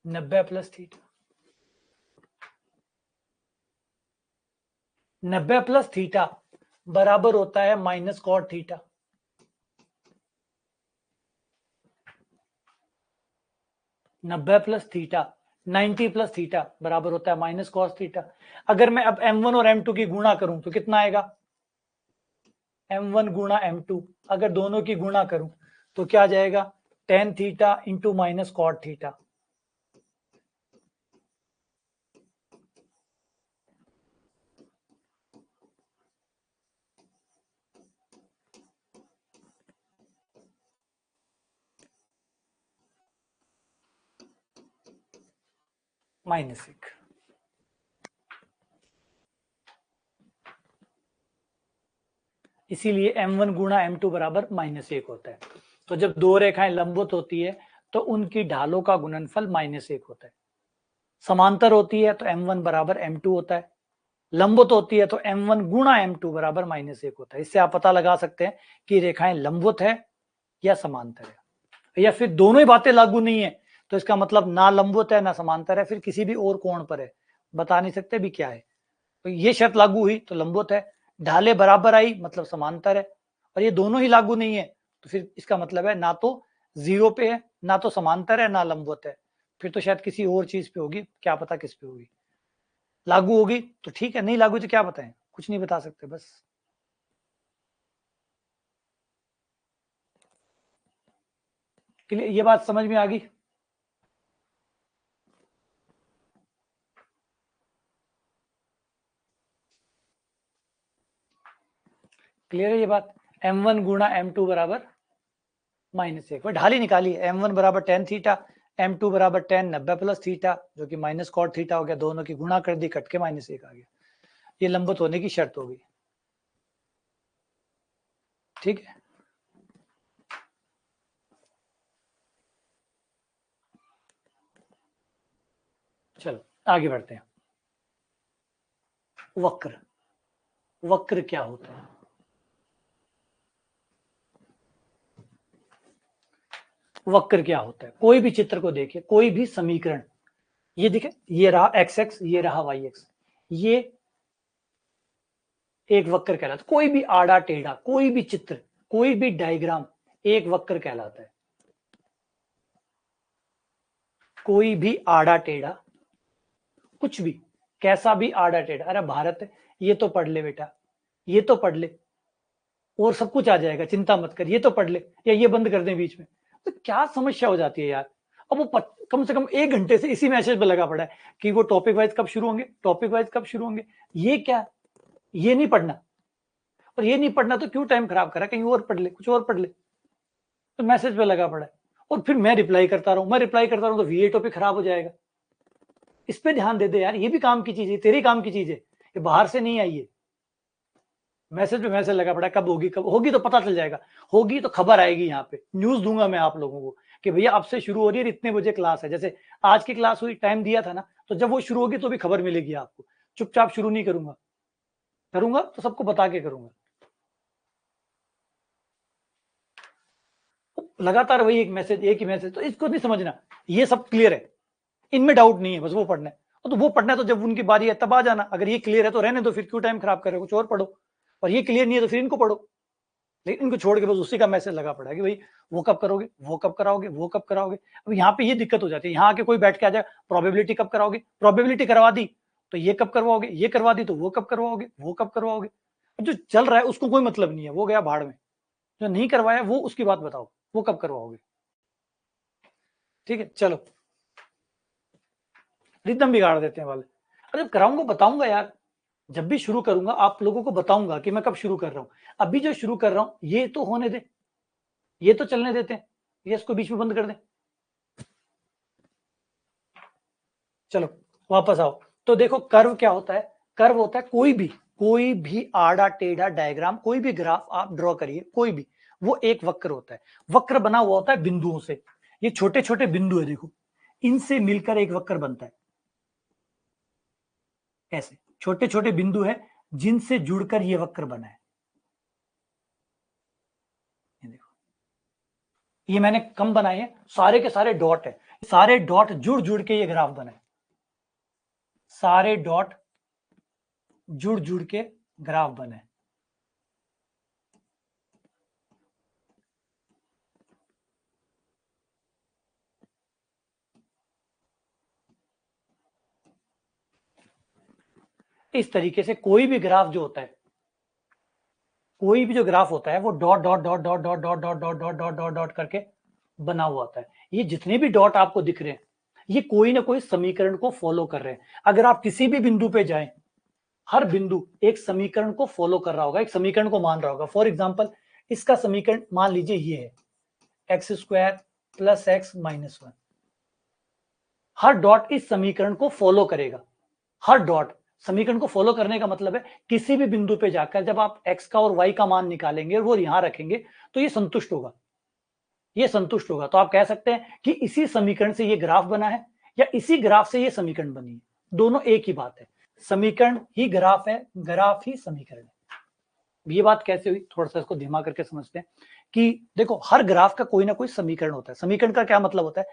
90 plus theta, 90 plus theta बराबर होता है माइनस कॉट थीटा। नब्बे प्लस थीटा 90 प्लस थीटा बराबर होता है माइनस कॉस थीटा। अगर मैं अब m1 और m2 की गुणा करूं तो कितना आएगा? m1 गुणा m2, अगर दोनों की गुणा करूं तो क्या आ जाएगा? tan theta into minus cot theta. -1, इसीलिए m1 गुणा m2 बराबर -1 होता है। तो जब दो रेखाएं लंबवत होती है तो उनकी ढालों का गुणनफल -1 होता है। समांतर होती है तो m1 बराबर m2 होता है, लंबवत होती है तो m1 गुणा m2 बराबर -1 होता है। इससे आप पता लगा सकते हैं कि रेखाएं लंबवत है या समांतर है, या फिर दोनों ही बातें लागू नहीं है तो इसका मतलब ना लंबवत है ना समांतर है, फिर किसी भी और कोण पर है, बता नहीं सकते भी क्या है। तो ये शर्त लागू हुई तो लंबवत है, ढाले बराबर आई मतलब समांतर है, और ये दोनों ही लागू नहीं है तो फिर इसका मतलब है ना तो 0 पे है, ना तो समांतर है, ना लंबवत है, फिर तो शायद किसी और चीज पे होगी, क्या पता किस पे होगी। लागू होगी तो ठीक है, नहीं लागू तो क्या बताएं, कुछ नहीं बता सकते बस। ये बात समझ में आ गई? क्लियर है ये बात? m1 गुणा m2 बराबर -1, ढाली निकाली, m1 बराबर tan थीटा, m2 बराबर tan 90 प्लस थीटा जो कि माइनस कॉट थीटा हो गया, दोनों की गुणा कर दी, कट के -1 आ गया। ये लंबवत होने की शर्त हो गई। ठीक है, चलो आगे बढ़ते हैं। वक्र, वक्र क्या होता है? वक्र क्या होता है? कोई भी चित्र को देखिए, कोई भी समीकरण, ये देखे, ये रहा एक्स एक्स, ये रहा वाई एक्स, ये एक वक्र कहलाता है। कोई भी आड़ा टेढ़ा, कोई भी चित्र, कोई भी डायग्राम एक वक्र कहलाता है। कोई भी आड़ा टेढ़ा, कुछ भी, कैसा भी आड़ा टेढ़ा, अरे भारत ये तो पढ़ ले बेटा, ये तो पढ़ ले, और सब कुछ आ जाएगा, चिंता मत कर, ये तो पढ़ ले, या ये बंद कर दें बीच में, तो क्या समस्या हो जाती है यार। अब वो कम से कम 1 घंटे से इसी मैसेज पे लगा पड़ा है कि वो टॉपिक वाइज कब शुरू होंगे, टॉपिक वाइज कब शुरू होंगे। ये क्या, ये नहीं पढ़ना, और ये नहीं पढ़ना तो क्यों टाइम खराब करा, कहीं और पढ़ ले, कुछ और पढ़ ले, तो मैसेज पे लगा पड़ा है। और फिर मैं रिप्लाई करता रहूं, मैं रिप्लाई करता रहूं तो वीए टॉपिक खराब हो जाएगा। इस पे ध्यान दे दे यार, ये भी काम की चीज है, तेरे काम की चीज है, ये बाहर से नहीं आई है। मैसेज पे मैसेज लगा पड़ा है, कब होगी, कब होगी तो पता चल जाएगा, होगी तो खबर आएगी, यहाँ पे न्यूज दूंगा मैं आप लोगों को कि भैया अब से शुरू हो रही है, इतने बजे क्लास है, जैसे आज की क्लास हुई, टाइम दिया था ना, तो जब वो शुरू होगी तो भी खबर मिलेगी आपको। चुपचाप शुरू नहीं करूंगा, करूंगा तो सबको बता के करूंगा। लगातार वही एक मैसेज, एक ही मैसेज, तो इसको नहीं समझना, ये सब क्लियर है, इनमें डाउट नहीं है, बस वो पढ़ना है। तो वो पढ़ना है तो जब उनकी बारी है तब आ जाना, अगर ये क्लियर है तो रहने दो, फिर क्यों टाइम खराब कर रहे हो, कुछ और पढ़ो। और ये क्लियर नहीं है तो फिर इनको पढ़ो, लेकिन इनको छोड़ के बस उसी का मैसेज लगा पड़ा है कि भाई वो कब करोगे, वो कब कराओगे, वो कब कराओगे। अब यहाँ पे ये दिक्कत हो जाती है, यहाँ आके कोई बैठ के आ जाए, प्रोबेबिलिटी कब कराओगे, प्रोबेबिलिटी करवा दी तो ये कब करवाओगे, ये करवा दी तो वो कब करवाओगे, वो कब करवाओगे। जो चल रहा है उसको कोई मतलब नहीं है, वो गया भाड़ में, जो नहीं करवाया वो उसकी बात बताओ, वो कब करवाओगे। ठीक है, चलो रिदम बिगाड़ देते हैं वाले। अरे कराऊंगा, बताऊंगा यार, जब भी शुरू करूंगा आप लोगों को बताऊंगा कि मैं कब शुरू कर रहा हूं। अभी जो शुरू कर रहा हूं ये तो होने दे, ये तो चलने देते हैं, ये इसको बीच में बंद कर दें। चलो वापस आओ, तो देखो कर्व क्या होता है, कर्व होता है कोई भी आड़ा टेढ़ा डायग्राम, कोई भी ग्राफ आप ड्रॉ करिए, कोई भी, वो एक वक्र होता है। वक्र बना हुआ होता है बिंदुओं से, ये छोटे छोटे बिंदु है देखो, इनसे मिलकर एक वक्र बनता है। ऐसे छोटे छोटे बिंदु है जिनसे जुड़कर ये वक्र बना है। ये देखो, ये मैंने कम बनाए हैं, सारे के सारे डॉट है, सारे डॉट जुड़ जुड़ के ये ग्राफ बना है, सारे डॉट जुड़ जुड़ के ग्राफ बना है। इस तरीके से कोई भी ग्राफ जो होता है, कोई भी जो ग्राफ होता है वो dot dot dot dot dot dot dot dot dot dot dot dot करके बना हुआ होता है। ये जितने भी डॉट आपको दिख रहे हैं ये कोई ना कोई समीकरण को फॉलो कर रहे हैं। अगर आप किसी भी बिंदु पे जाएं, हर बिंदु एक समीकरण को फॉलो कर रहा होगा, एक समीकरण को मान रहा होगा। फॉर एग्जाम्पल इसका समीकरण मान लीजिए ये है x square plus x minus 1। हर डॉट इस समीकरण को फॉलो करेगा। हर डॉट समीकरण को फॉलो करने का मतलब है किसी भी बिंदु पे जाकर जब आप x का और y का मान निकालेंगे और वो यहां रखेंगे तो ये संतुष्ट होगा, ये संतुष्ट होगा। तो आप कह सकते हैं कि इसी समीकरण से ये ग्राफ बना है या इसी ग्राफ से ये समीकरण बनी है, दोनों एक ही बात है। समीकरण ही ग्राफ है, ग्राफ ही समीकरण है। ये बात कैसे हुई, थोड़ा सा इसको धीमा करके समझते हैं कि देखो हर ग्राफ का कोई ना कोई समीकरण होता है। समीकरण का क्या मतलब होता है,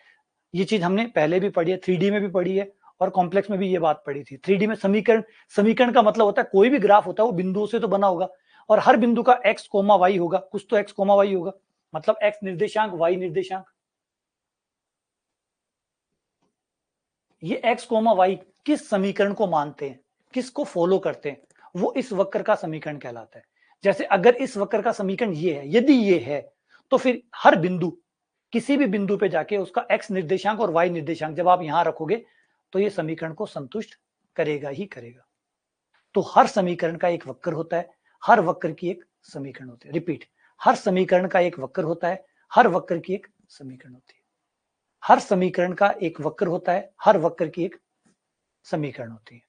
ये चीज हमने पहले भी पढ़ी है, 3D में भी पढ़ी है और कॉम्प्लेक्स में भी ये बात पढ़ी थी। 3D में समीकरण, समीकरण का मतलब होता है कोई भी ग्राफ होता है वो बिंदुओं से तो बना होगा और हर बिंदु का x, y होगा, कुछ तो x, y होगा, मतलब x निर्देशांक, y निर्देशांक। ये x, y किस समीकरण को मानते हैं, किसको फॉलो करते हैं, वो इस वक्र का समीकरण कहलाता है। जैसे अगर इस वक्र का समीकरण ये है, यदि ये है तो फिर हर बिंदु, किसी भी बिंदु पे जाके उसका x निर्देशांक और y निर्देशांक जब आप यहां रखोगे तो ये समीकरण को संतुष्ट करेगा ही करेगा। तो हर समीकरण का एक वक्र होता है, हर वक्र की एक समीकरण होती है। रिपीट, हर समीकरण का एक वक्र होता है, हर वक्र की एक समीकरण होती है। हर समीकरण का एक वक्र होता है, हर वक्र की एक समीकरण होती है।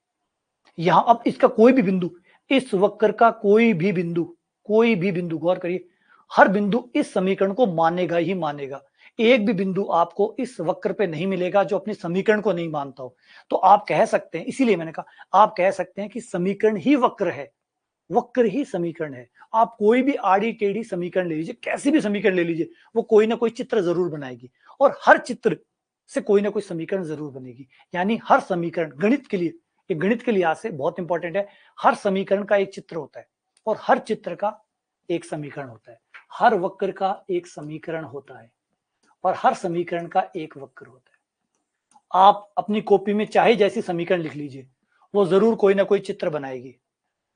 यहां अब इसका कोई भी बिंदु, इस वक्र का कोई भी बिंदु, कोई भी बिंदु, गौर करिए, हर बिंदु इस समीकरण को मानेगा ही मानेगा। एक भी बिंदु आपको इस वक्र पे नहीं मिलेगा जो अपने समीकरण को नहीं मानता हो। तो आप कह सकते हैं, इसीलिए मैंने कहा, आप कह सकते हैं कि समीकरण ही वक्र है, वक्र ही समीकरण है। आप कोई भी आड़ी टेढ़ी समीकरण ले लीजिए, कैसी भी समीकरण ले लीजिए, वो कोई ना कोई चित्र जरूर बनाएगी और हर चित्र से कोई ना कोई समीकरण जरूर बनेगी। यानी हर समीकरण गणित के लिए, ये गणित के लिहाज से बहुत इंपॉर्टेंट है, हर समीकरण का एक चित्र होता है और हर चित्र का एक समीकरण होता है। हर वक्र का एक समीकरण होता है और हर समीकरण का एक वक्र होता है। आप अपनी कॉपी में चाहे जैसी समीकरण लिख लीजिए, वो जरूर कोई ना कोई चित्र बनाएगी,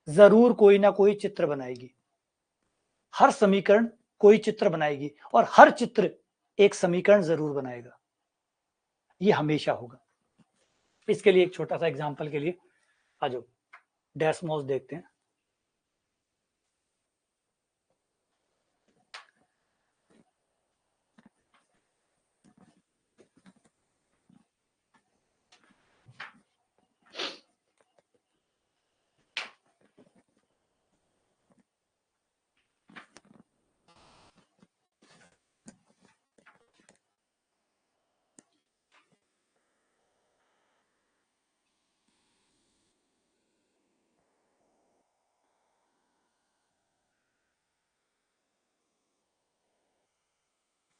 जरूर कोई ना कोई चित्र बनाएगी। हर समीकरण कोई चित्र बनाएगी और हर चित्र एक समीकरण जरूर बनाएगा, ये हमेशा होगा। इसके लिए एक छोटा सा एग्जांपल के लिए आ जाओ, डेस्मोस देखते हैं।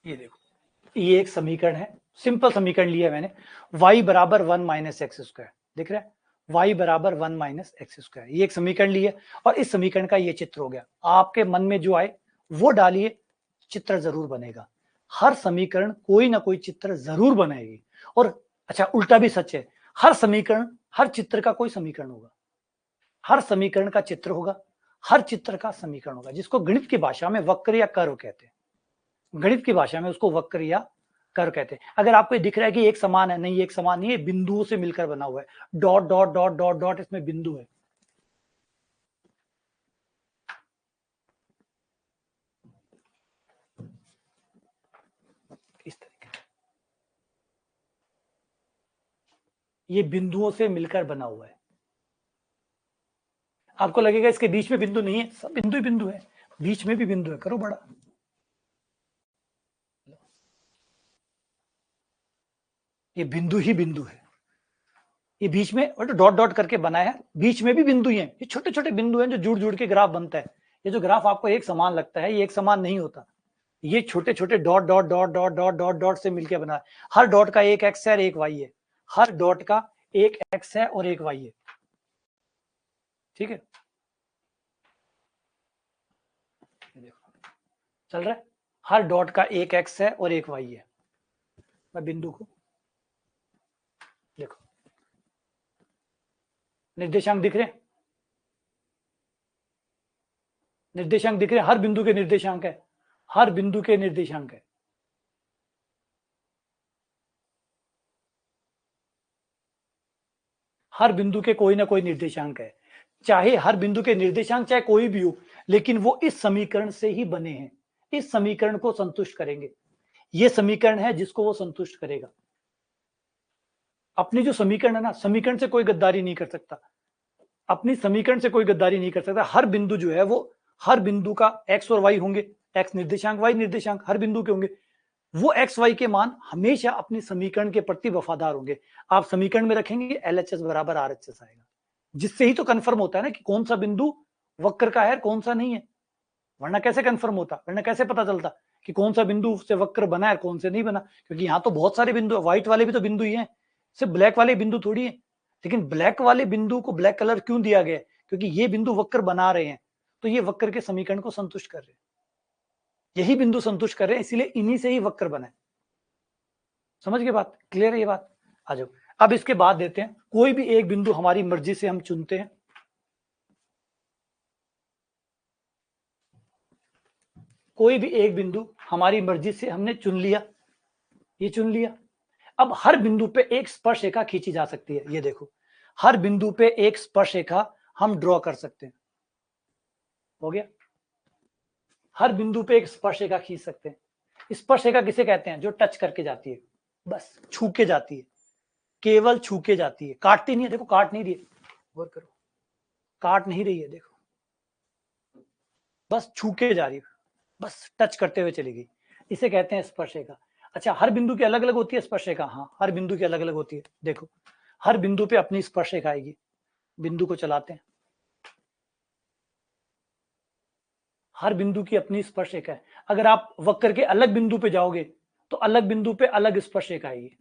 ये देखो, ये एक समीकरण है, सिंपल समीकरण लिया है मैंने, y बराबर 1 माइनस एक्स स्क्वायर, दिख रहा है, y बराबर 1 माइनस एक्स स्क्वायर, ये एक समीकरण लिया और इस समीकरण का ये चित्र हो गया। आपके मन में जो आए वो डालिए, चित्र जरूर बनेगा। हर समीकरण कोई ना कोई चित्र जरूर बनाएगी। और अच्छा, उल्टा भी सच है, हर समीकरण, हर चित्र का कोई समीकरण होगा, हर समीकरण का चित्र होगा, हर चित्र का समीकरण होगा, जिसको गणित की भाषा में वक्र या कर्व कहते हैं। गणित की भाषा में उसको वक्र या कर्व कहते हैं। अगर आपको दिख रहा है कि एक समान है, नहीं, एक समान नहीं है, बिंदुओं से मिलकर बना हुआ है, dot dot dot dot dot, इसमें बिंदु है। इस तरीके से ये बिंदुओं से मिलकर बना हुआ है। आपको लगेगा इसके बीच में बिंदु नहीं है, सब बिंदु ही बिंदु है, बीच में भी बिंदु है, करो बड़ा। ये बिंदु ही बिंदु है, ये बीच में डॉट डॉट करके बनाया है, बीच में भी बिंदु ही है। ये छोटे छोटे बिंदु हैं जो जुड़ जुड़ के ग्राफ बनता है। ये जो ग्राफ आपको एक समान लगता है, ये एक समान नहीं होता, ये छोटे छोटे dot dot dot dot dot dot dot से मिलकर बना है। हर डॉट का एक एक्स है और एक वाई है, हर डॉट का एक एक्स है और एक वाई है, ठीक है, देखो चल रहा है, हर डॉट का एक एक्स है और एक वाई है। मैं बिंदु को देखो, निर्देशांक दिख रहे हैं, निर्देशांक दिख रहे हैं, हर बिंदु के निर्देशांक है, हर बिंदु के निर्देशांक है। हर बिंदु के कोई ना कोई निर्देशांक है, चाहे हर बिंदु के निर्देशांक चाहे कोई भी हो, लेकिन वो इस समीकरण से ही बने हैं, इस समीकरण को संतुष्ट करेंगे। ये समीकरण है जिसको वो संतुष्ट करेगा। अपनी जो समीकरण है ना, समीकरण से कोई गद्दारी नहीं कर सकता, अपनी समीकरण से कोई गद्दारी नहीं कर सकता। हर बिंदु जो है वो, हर बिंदु का एक्स और वाई होंगे, एक्स निर्देशांक वाई निर्देशांक हर बिंदु के होंगे, वो एक्स वाई के मान हमेशा अपनी समीकरण के प्रति वफादार होंगे। आप समीकरण में रखेंगे LHS बराबर RHS आएगा, जिससे ही तो कंफर्म होता है ना कि कौन सा बिंदु वक्र का है कौन सा नहीं है। वरना कैसे कंफर्म होता, वरना कैसे पता चलता कि कौन सा बिंदु से वक्र बना है कौन से नहीं बना, क्योंकि यहाँ तो बहुत सारे बिंदु है, व्हाइट वाले भी तो बिंदु ही हैं, सिर्फ ब्लैक वाले बिंदु थोड़ी है। लेकिन ब्लैक वाले बिंदु को ब्लैक कलर क्यों दिया गया, क्योंकि ये बिंदु वक्र बना रहे हैं, तो ये वक्र के समीकरण को संतुष्ट कर रहे हैं, यही बिंदु संतुष्ट कर रहे हैं, इसीलिए इन्हीं से ही वक्र बना है। समझ गए बात, क्लियर है ये बात? आ जाओ अब इसके बाद देते हैं, कोई भी एक बिंदु हमारी मर्जी से हम चुनते हैं, कोई भी एक बिंदु हमारी मर्जी से हमने चुन लिया, ये चुन लिया। अब हर बिंदु पे एक स्पर्श रेखा खींची जा सकती है, ये देखो हर बिंदु पे एक स्पर्श रेखा हम ड्रॉ कर सकते हैं, हो गया। हर बिंदु पे एक स्पर्श रेखा खींच सकते हैं। स्पर्श रेखा किसे कहते हैं? जो टच करके जाती है, बस छू के जाती है, केवल छू के जाती है, काटती नहीं है। देखो काट नहीं रही है, गौर करो, काट नहीं रही है, देखो बस छू के जा रही है, बस टच करते हुए चली गई, इसे कहते हैं स्पर्श रेखा। अच्छा, हर बिंदु की अलग अलग होती है स्पर्श रेखा? हाँ, हर बिंदु की अलग अलग होती है। देखो हर बिंदु पे अपनी स्पर्श रेखा आएगी, बिंदु को चलाते हैं, हर बिंदु की अपनी स्पर्श रेखा है। अगर आप वक्र के अलग बिंदु पे जाओगे तो अलग बिंदु पे अलग स्पर्श रेखा आएगी।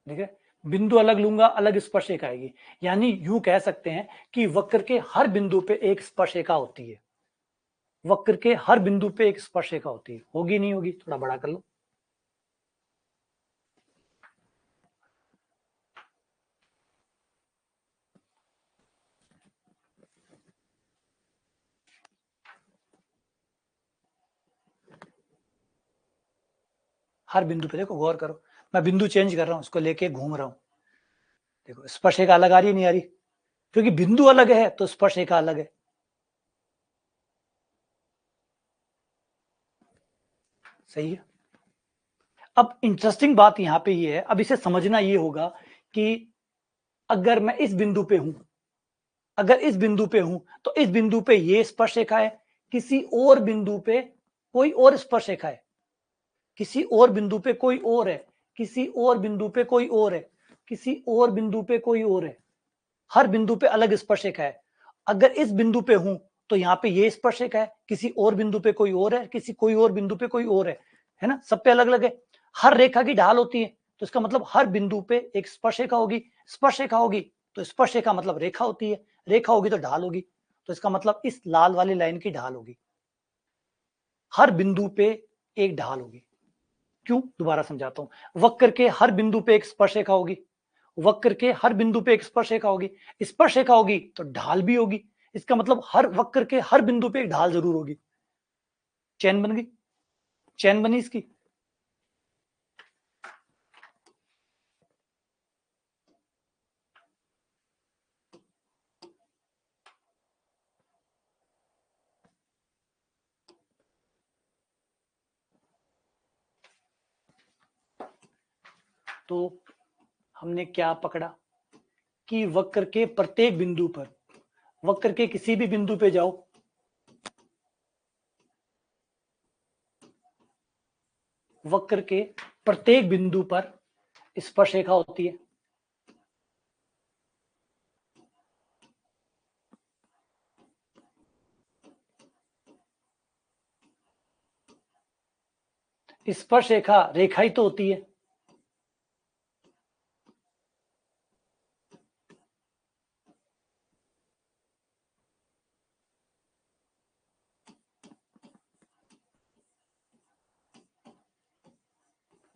ठीक है, बिंदु अलग लूंगा अलग स्पर्श रेखा आएगी, यानी यूं कह सकते हैं कि वक्र के हर बिंदु पे एक स्पर्श रेखा होती है, वक्र के हर बिंदु पे एक स्पर्श रेखा होती है। होगी नहीं होगी? थोड़ा बड़ा कर लो। हर बिंदु पे देखो, गौर करो, मैं बिंदु चेंज कर रहा हूं, उसको लेके घूम रहा हूं, देखो स्पर्श रेखा अलग आ रही है नहीं आ रही? क्योंकि बिंदु अलग है तो स्पर्श रेखा अलग है। सही है। अब इंटरेस्टिंग बात यहां पे ये है, अब इसे समझना ये होगा कि अगर मैं इस बिंदु पे हूं, अगर इस बिंदु पे हूं तो इस बिंदु पे ये स्पर्श रेखा है, किसी और बिंदु पे कोई और स्पर्श रेखा है, किसी और बिंदु पे कोई और है, किसी और बिंदु पे कोई और है, किसी और बिंदु पे कोई और है, हर बिंदु पे अलग स्पर्श रेखा है। अगर इस बिंदु पे हूं तो यहाँ पे ये स्पर्श रेखा है, किसी और बिंदु पे कोई और है, किसी कोई और बिंदु पे कोई और है ना, सब पे अलग अलग है। हर रेखा की ढाल होती है, तो इसका मतलब हर बिंदु पे एक स्पर्श रेखा होगी, स्पर्श रेखा होगी तो स्पर्श रेखा मतलब रेखा होती है, रेखा होगी तो ढाल होगी, तो इसका मतलब इस लाल वाली लाइन की ढाल होगी, हर बिंदु पे एक ढाल होगी। क्यों? दोबारा समझाता हूं, वक्र के हर बिंदु पे एक स्पर्श रेखा होगी, वक्र के हर बिंदु पे एक स्पर्श रेखा होगी, स्पर्श रेखा होगी तो ढाल भी होगी, इसका मतलब हर वक्र के हर बिंदु पे एक ढाल जरूर होगी। चैन बन गई, चैन बनी इसकी। तो हमने क्या पकड़ा कि वक्र के प्रत्येक बिंदु पर, वक्र के किसी भी बिंदु पे जाओ, वक्र के प्रत्येक बिंदु पर स्पर्श रेखा होती है, स्पर्श रेखा रेखा ही तो होती है।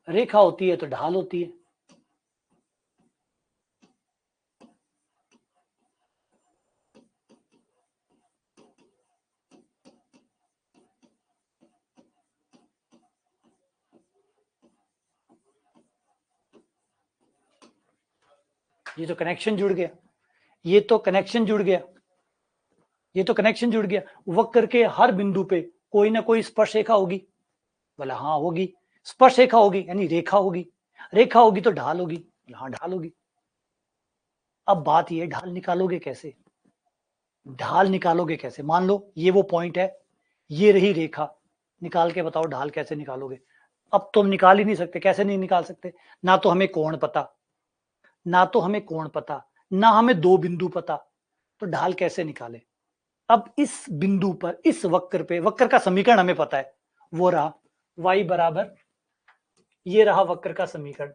रेखा होती है तो ढाल होती है। ये तो कनेक्शन जुड़ गया, ये तो कनेक्शन जुड़ गया, ये तो कनेक्शन जुड़ गया। वक्र के हर बिंदु पे कोई ना कोई स्पर्श रेखा होगी। बोला हाँ होगी, स्पर्श रेखा होगी यानी रेखा होगी, रेखा होगी तो ढाल होगी, हाँ ढाल होगी। अब बात ये, ढाल निकालोगे कैसे? ढाल निकालोगे कैसे? मान लो ये वो पॉइंट है, ये रही रेखा, निकाल के बताओ ढाल कैसे निकालोगे? अब तुम निकाल ही नहीं सकते। कैसे नहीं निकाल सकते? ना तो हमें कोण पता, ना तो हमें कोण पता, ना हमें दो बिंदु पता, तो ढाल कैसे निकाले? अब इस बिंदु पर, इस वक्र पे, वक्र का समीकरण हमें पता है, वो रहा y बराबर, ये रहा वक्र का समीकरण।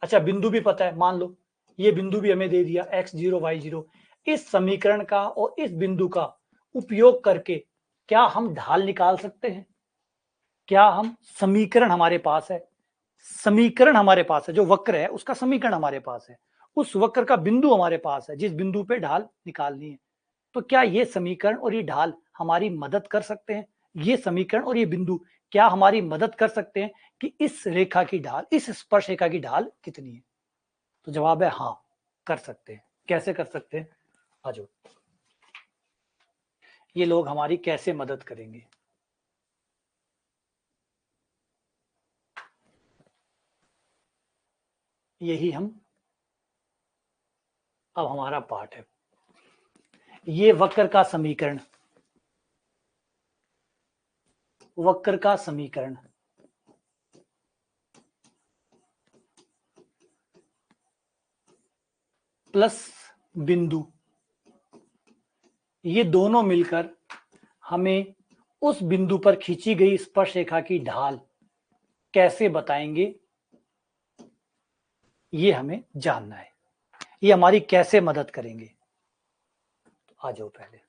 अच्छा बिंदु भी पता है, मान लो ये बिंदु भी हमें दे दिया x0 y0। इस समीकरण का और इस बिंदु का उपयोग करके क्या हम ढाल निकाल सकते हैं? क्या हम, समीकरण हमारे पास है, समीकरण हमारे पास है, जो वक्र है उसका समीकरण हमारे पास है, उस वक्र का बिंदु हमारे पास है जिस बिंदु पे ढाल निकालनी है। तो क्या ये समीकरण और ये ढाल हमारी मदद कर सकते हैं? ये समीकरण और ये बिंदु क्या हमारी मदद कर सकते हैं कि इस रेखा की ढाल, इस स्पर्श रेखा की ढाल कितनी है? तो जवाब है हाँ, कर सकते हैं। कैसे कर सकते हैं? आ जाओ, ये लोग हमारी कैसे मदद करेंगे? यही हम, अब हमारा पाठ है। ये वक्र का समीकरण, वक्र का समीकरण प्लस बिंदु, ये दोनों मिलकर हमें उस बिंदु पर खींची गई स्पर्श रेखा की ढाल कैसे बताएंगे, ये हमें जानना है। ये हमारी कैसे मदद करेंगे? तो आ जाओ पहले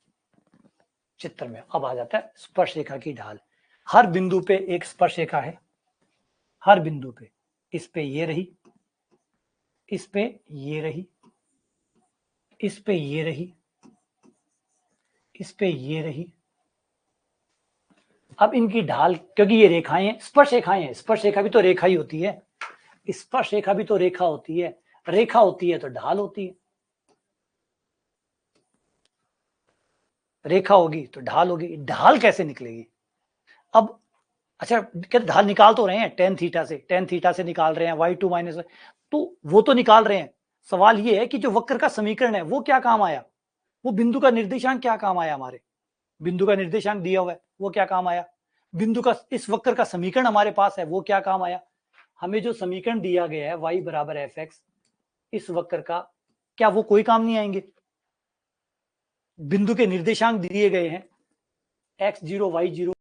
चित्र में। अब आ जाता है स्पर्श रेखा की ढाल। हर बिंदु पे एक स्पर्श रेखा है, हर बिंदु पे। इस पे ये रही, इस पे ये रही, इस पे ये रही, इस पे ये रही। अब इनकी ढाल, क्योंकि ये रेखाएं स्पर्श रेखाएं हैं, स्पर्श रेखा भी तो रेखा ही होती है, स्पर्श रेखा भी तो रेखा होती है, रेखा होती है तो ढाल होती है, रेखा होगी तो ढाल होगी। ढाल कैसे निकलेगी? अब अच्छा, क्या ढाल निकाल तो रहे हैं टेन थीटा से, टेन थीटा से निकाल रहे हैं, y2 माइनस, तो वो तो निकाल रहे हैं। सवाल ये है कि जो वक्र का समीकरण है वो क्या काम आया? वो बिंदु का निर्देशांक क्या काम आया? हमारे बिंदु का निर्देशांक दिया हुआ है, वो क्या काम आया? बिंदु का, इस वक्र का समीकरण हमारे पास है, वो क्या काम आया? हमें जो समीकरण दिया गया है y बराबर fx, इस वक्र का, क्या वो कोई काम नहीं आएंगे? बिंदु के निर्देशांक दिए गए हैं x0 y0,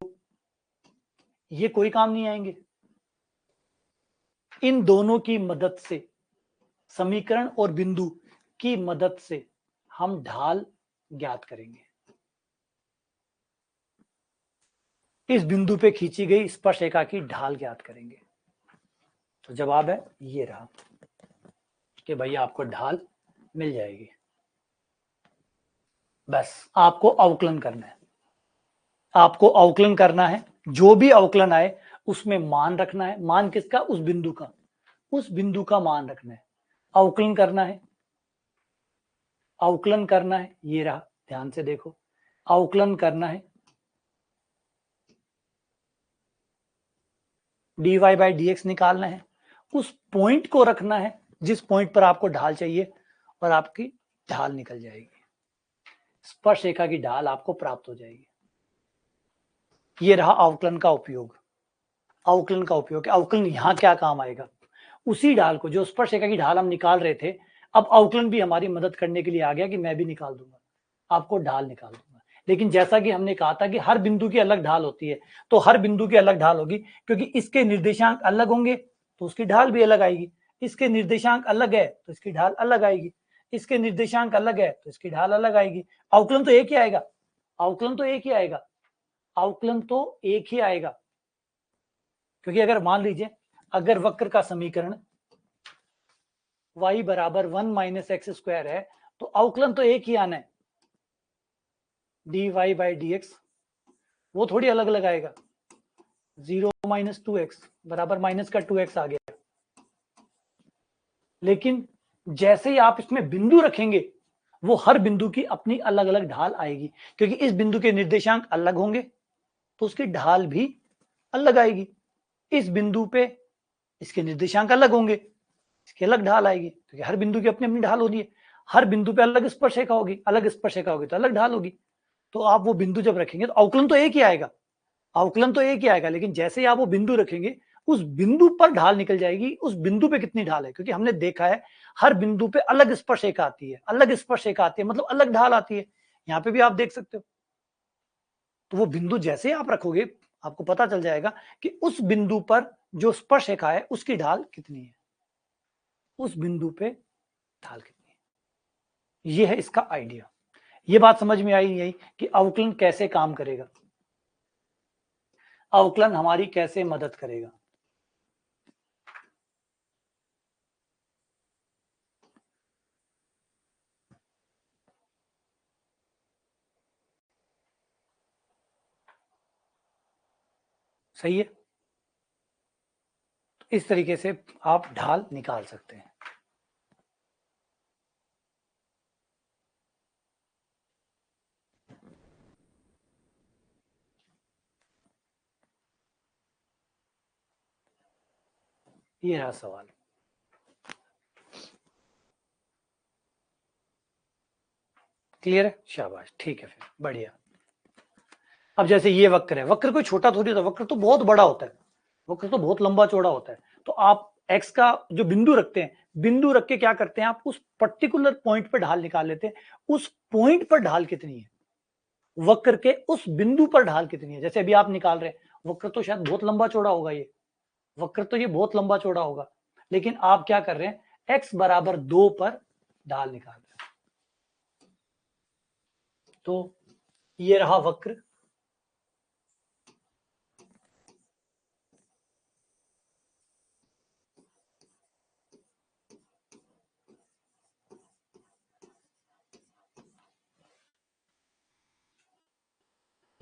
ये कोई काम नहीं आएंगे। इन दोनों की मदद से, समीकरण और बिंदु की मदद से हम ढाल ज्ञात करेंगे। इस बिंदु पे खींची गई स्पर्श रेखा की ढाल ज्ञात करेंगे। तो जवाब है ये रहा कि भैया आपको ढाल मिल जाएगी। बस आपको अवकलन करना है, आपको अवकलन करना है। जो भी अवकलन आए उसमें मान रखना है। मान किसका? उस बिंदु का, उस बिंदु का मान रखना है, अवकलन करना है, अवकलन करना है। ये रहा, ध्यान से देखो, अवकलन करना है, dy बाई dx निकालना है, उस पॉइंट को रखना है जिस पॉइंट पर आपको ढाल चाहिए, और आपकी ढाल निकल जाएगी, स्पर्श रेखा की ढाल आपको प्राप्त हो जाएगी। ये रहा अवकलन का उपयोग। अवकलन का उपयोग, अवकलन यहां क्या काम आएगा? उसी ढाल को, जो स्पर्श रेखा की ढाल हम निकाल रहे थे, अब अवकलन भी हमारी मदद करने के लिए आ गया कि मैं भी निकाल दूंगा, आपको ढाल निकाल दूंगा। लेकिन जैसा कि हमने कहा था कि हर बिंदु की अलग ढाल होती है, तो हर बिंदु की अलग ढाल होगी, क्योंकि इसके निर्देशांक अलग होंगे तो उसकी ढाल भी अलग आएगी। इसके निर्देशांक अलग है तो इसकी ढाल अलग आएगी, इसके निर्देशांक अलग है तो इसकी ढाल अलग आएगी। अवकलन तो एक ही आएगा, अवकलन तो एक ही आएगा, अवकलन तो एक ही आएगा। क्योंकि अगर मान लीजिए, अगर वक्र का समीकरण y बराबर 1 माइनस एक्स स्क्वायर है, तो अवकलन तो एक ही आना है, dy बाई dx, वो थोड़ी अलग अलग आएगा। 0 माइनस 2x बराबर माइनस का 2x आ गया। लेकिन जैसे ही आप इसमें बिंदु रखेंगे वो हर बिंदु की अपनी अलग अलग ढाल आएगी, क्योंकि इस बिंदु के निर्देशांक अलग होंगे तो उसकी ढाल भी अलग आएगी। इस बिंदु पे इसके निर्देशांक अलग होंगे, इसकी अलग ढाल आएगी, क्योंकि हर बिंदु की अपनी अपनी ढाल होती है। हर बिंदु पे अलग स्पर्शरेखा होगी, अलग स्पर्शरेखा होगी तो अलग ढाल होगी। तो आप वो बिंदु जब रखेंगे तो अवकलन तो एक ही आएगा, अवकलन तो एक ही आएगा, लेकिन जैसे ही आप वो बिंदु रखेंगे उस बिंदु पर ढाल निकल जाएगी, उस बिंदु पे कितनी ढाल है, क्योंकि हमने देखा है हर बिंदु पे अलग स्पर्शरेखा आती है, अलग स्पर्शरेखा आती है, मतलब अलग ढाल आती है। यहाँ पे भी आप देख सकते हो। तो वो बिंदु जैसे आप रखोगे आपको पता चल जाएगा कि उस बिंदु पर जो स्पर्शरेखा है उसकी ढाल कितनी है, उस बिंदु पे ढाल कितनी है। ये है इसका आइडिया। ये बात समझ में आई नहीं कि अवकलन कैसे काम करेगा, अवकलन हमारी कैसे मदद करेगा। सही है। तो इस तरीके से आप ढाल निकाल सकते हैं। ये रहा सवाल। क्लियर है, शाबाश, ठीक है, फिर बढ़िया। अब जैसे ये वक्र है, वक्र कोई छोटा थोड़ी होता है, वक्र तो बहुत बड़ा होता है, वक्र तो बहुत लंबा चौड़ा होता है। तो आप x का जो बिंदु रखते हैं, बिंदु रख के क्या करते हैं, आप उस पर्टिकुलर पॉइंट पर ढाल निकाल लेते हैं, उस पॉइंट पर ढाल कितनी है, वक्र के उस बिंदु पर ढाल कितनी है। जैसे अभी आप निकाल रहे हैं, वक्र तो शायद बहुत लंबा चौड़ा होगा, ये वक्र तो ये बहुत लंबा चौड़ा होगा, लेकिन आप क्या कर रहे हैं, x बराबर 2 पर ढाल निकाल रहे हैं। तो ये रहा वक्र,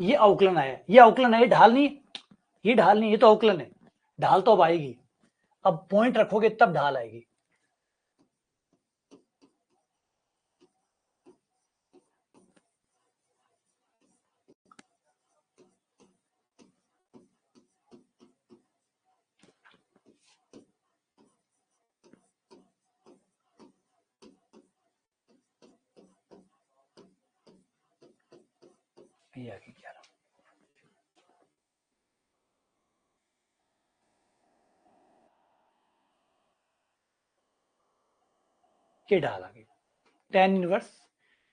ये अवकलन आया, ये अवकलन है, ये ढाल नहीं, ये ढाल नहीं, ये तो अवकलन है। ढाल तो अब आएगी, अब पॉइंट रखोगे तब ढाल आएगी। ये आ गई 11 ये ढाल आ गई, tan इनवर्स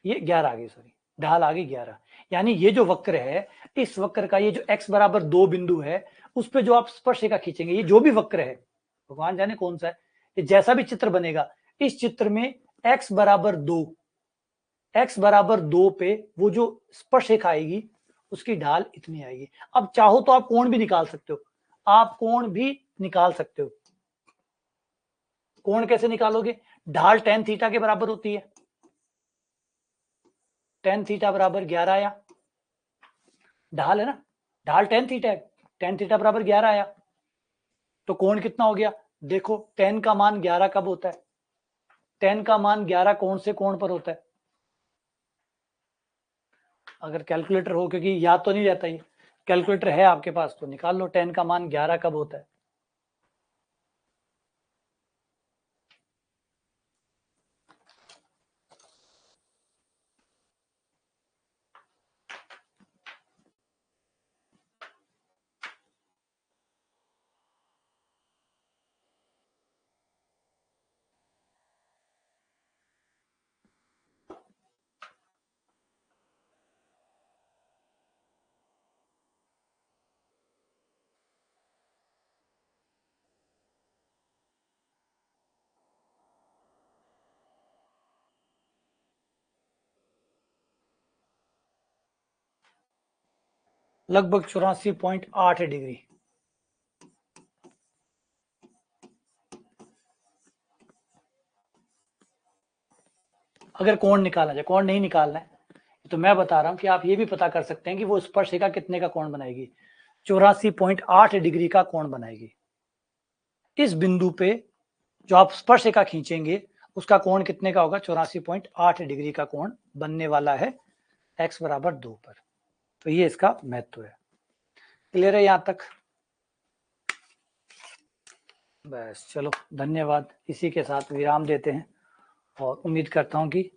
ये 11 आ गई, सॉरी ढाल आ गई 11। यानी ये जो वक्र है, इस वक्र का ये जो x बराबर 2 बिंदु है, उस पे जो आप स्पर्शरेखा खींचेंगे, ये जो भी वक्र है, भगवान जाने कौन सा है, ये जैसा भी चित्र बनेगा, इस चित्र में x बराबर 2, x बराबर 2 पे वो जो स्पर्शरेखा आएगी उसकी ढाल इतनी आएगी। अब चाहो तो आप कोण भी निकाल सकते हो, आप कोण भी निकाल सकते हो। कोण कैसे निकालोगे, ढाल tan थीटा के बराबर होती है, tan थीटा बराबर 11 आया, ढाल है ना, ढाल tan थीटा है, tan थीटा बराबर 11 आया, तो कोण कितना हो गया, देखो tan का मान 11 कब होता है, tan का मान 11 कौन से कोण पर होता है, अगर कैलकुलेटर हो, क्योंकि याद तो नहीं रहता, ये कैलकुलेटर है आपके पास तो निकाल लो, tan का मान 11 कब होता है। लगभग 84.8 डिग्री। अगर कोण निकालना जाए, कोण नहीं निकालना है तो मैं बता रहा हूं कि आप ये भी पता कर सकते हैं कि वो स्पर्शरेखा कितने का कोण बनाएगी, 84.8 डिग्री का कोण बनाएगी। इस बिंदु पे जो आप स्पर्शरेखा खींचेंगे उसका कोण कितने का होगा, 84.8 डिग्री का कोण बनने वाला है x बराबर 2 पर। तो ये इसका महत्व है। क्लियर है यहाँ तक? बस चलो, धन्यवाद। इसी के साथ विराम देते हैं और उम्मीद करता हूँ कि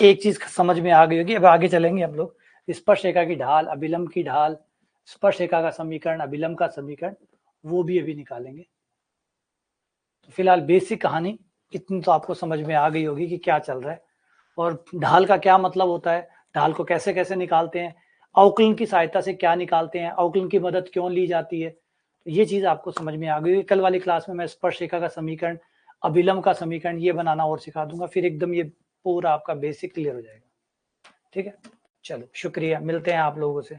एक चीज समझ में आ गई होगी। अब आगे चलेंगे हम लोग, स्पर्शरेखा की ढाल, अभिलंब की ढाल, स्पर्शरेखा का समीकरण, अभिलंब का समीकरण, वो भी अभी निकालेंगे। तो फिलहाल बेसिक कहानी इतनी तो आपको समझ में आ गई होगी कि क्या चल रहा है और ढाल का क्या मतलब होता है, ढाल को कैसे कैसे निकालते हैं, अवकलन की सहायता से क्या निकालते हैं, अवकलन की मदद क्यों ली जाती है, तो ये चीज आपको समझ में आ गई। कल वाली क्लास में मैं स्पर्शरेखा का समीकरण, अभिलंब का समीकरण ये बनाना और सिखा दूंगा, फिर एकदम ये पूरा आपका बेसिक क्लियर हो जाएगा। ठीक है, चलो शुक्रिया, मिलते हैं आप लोगों से।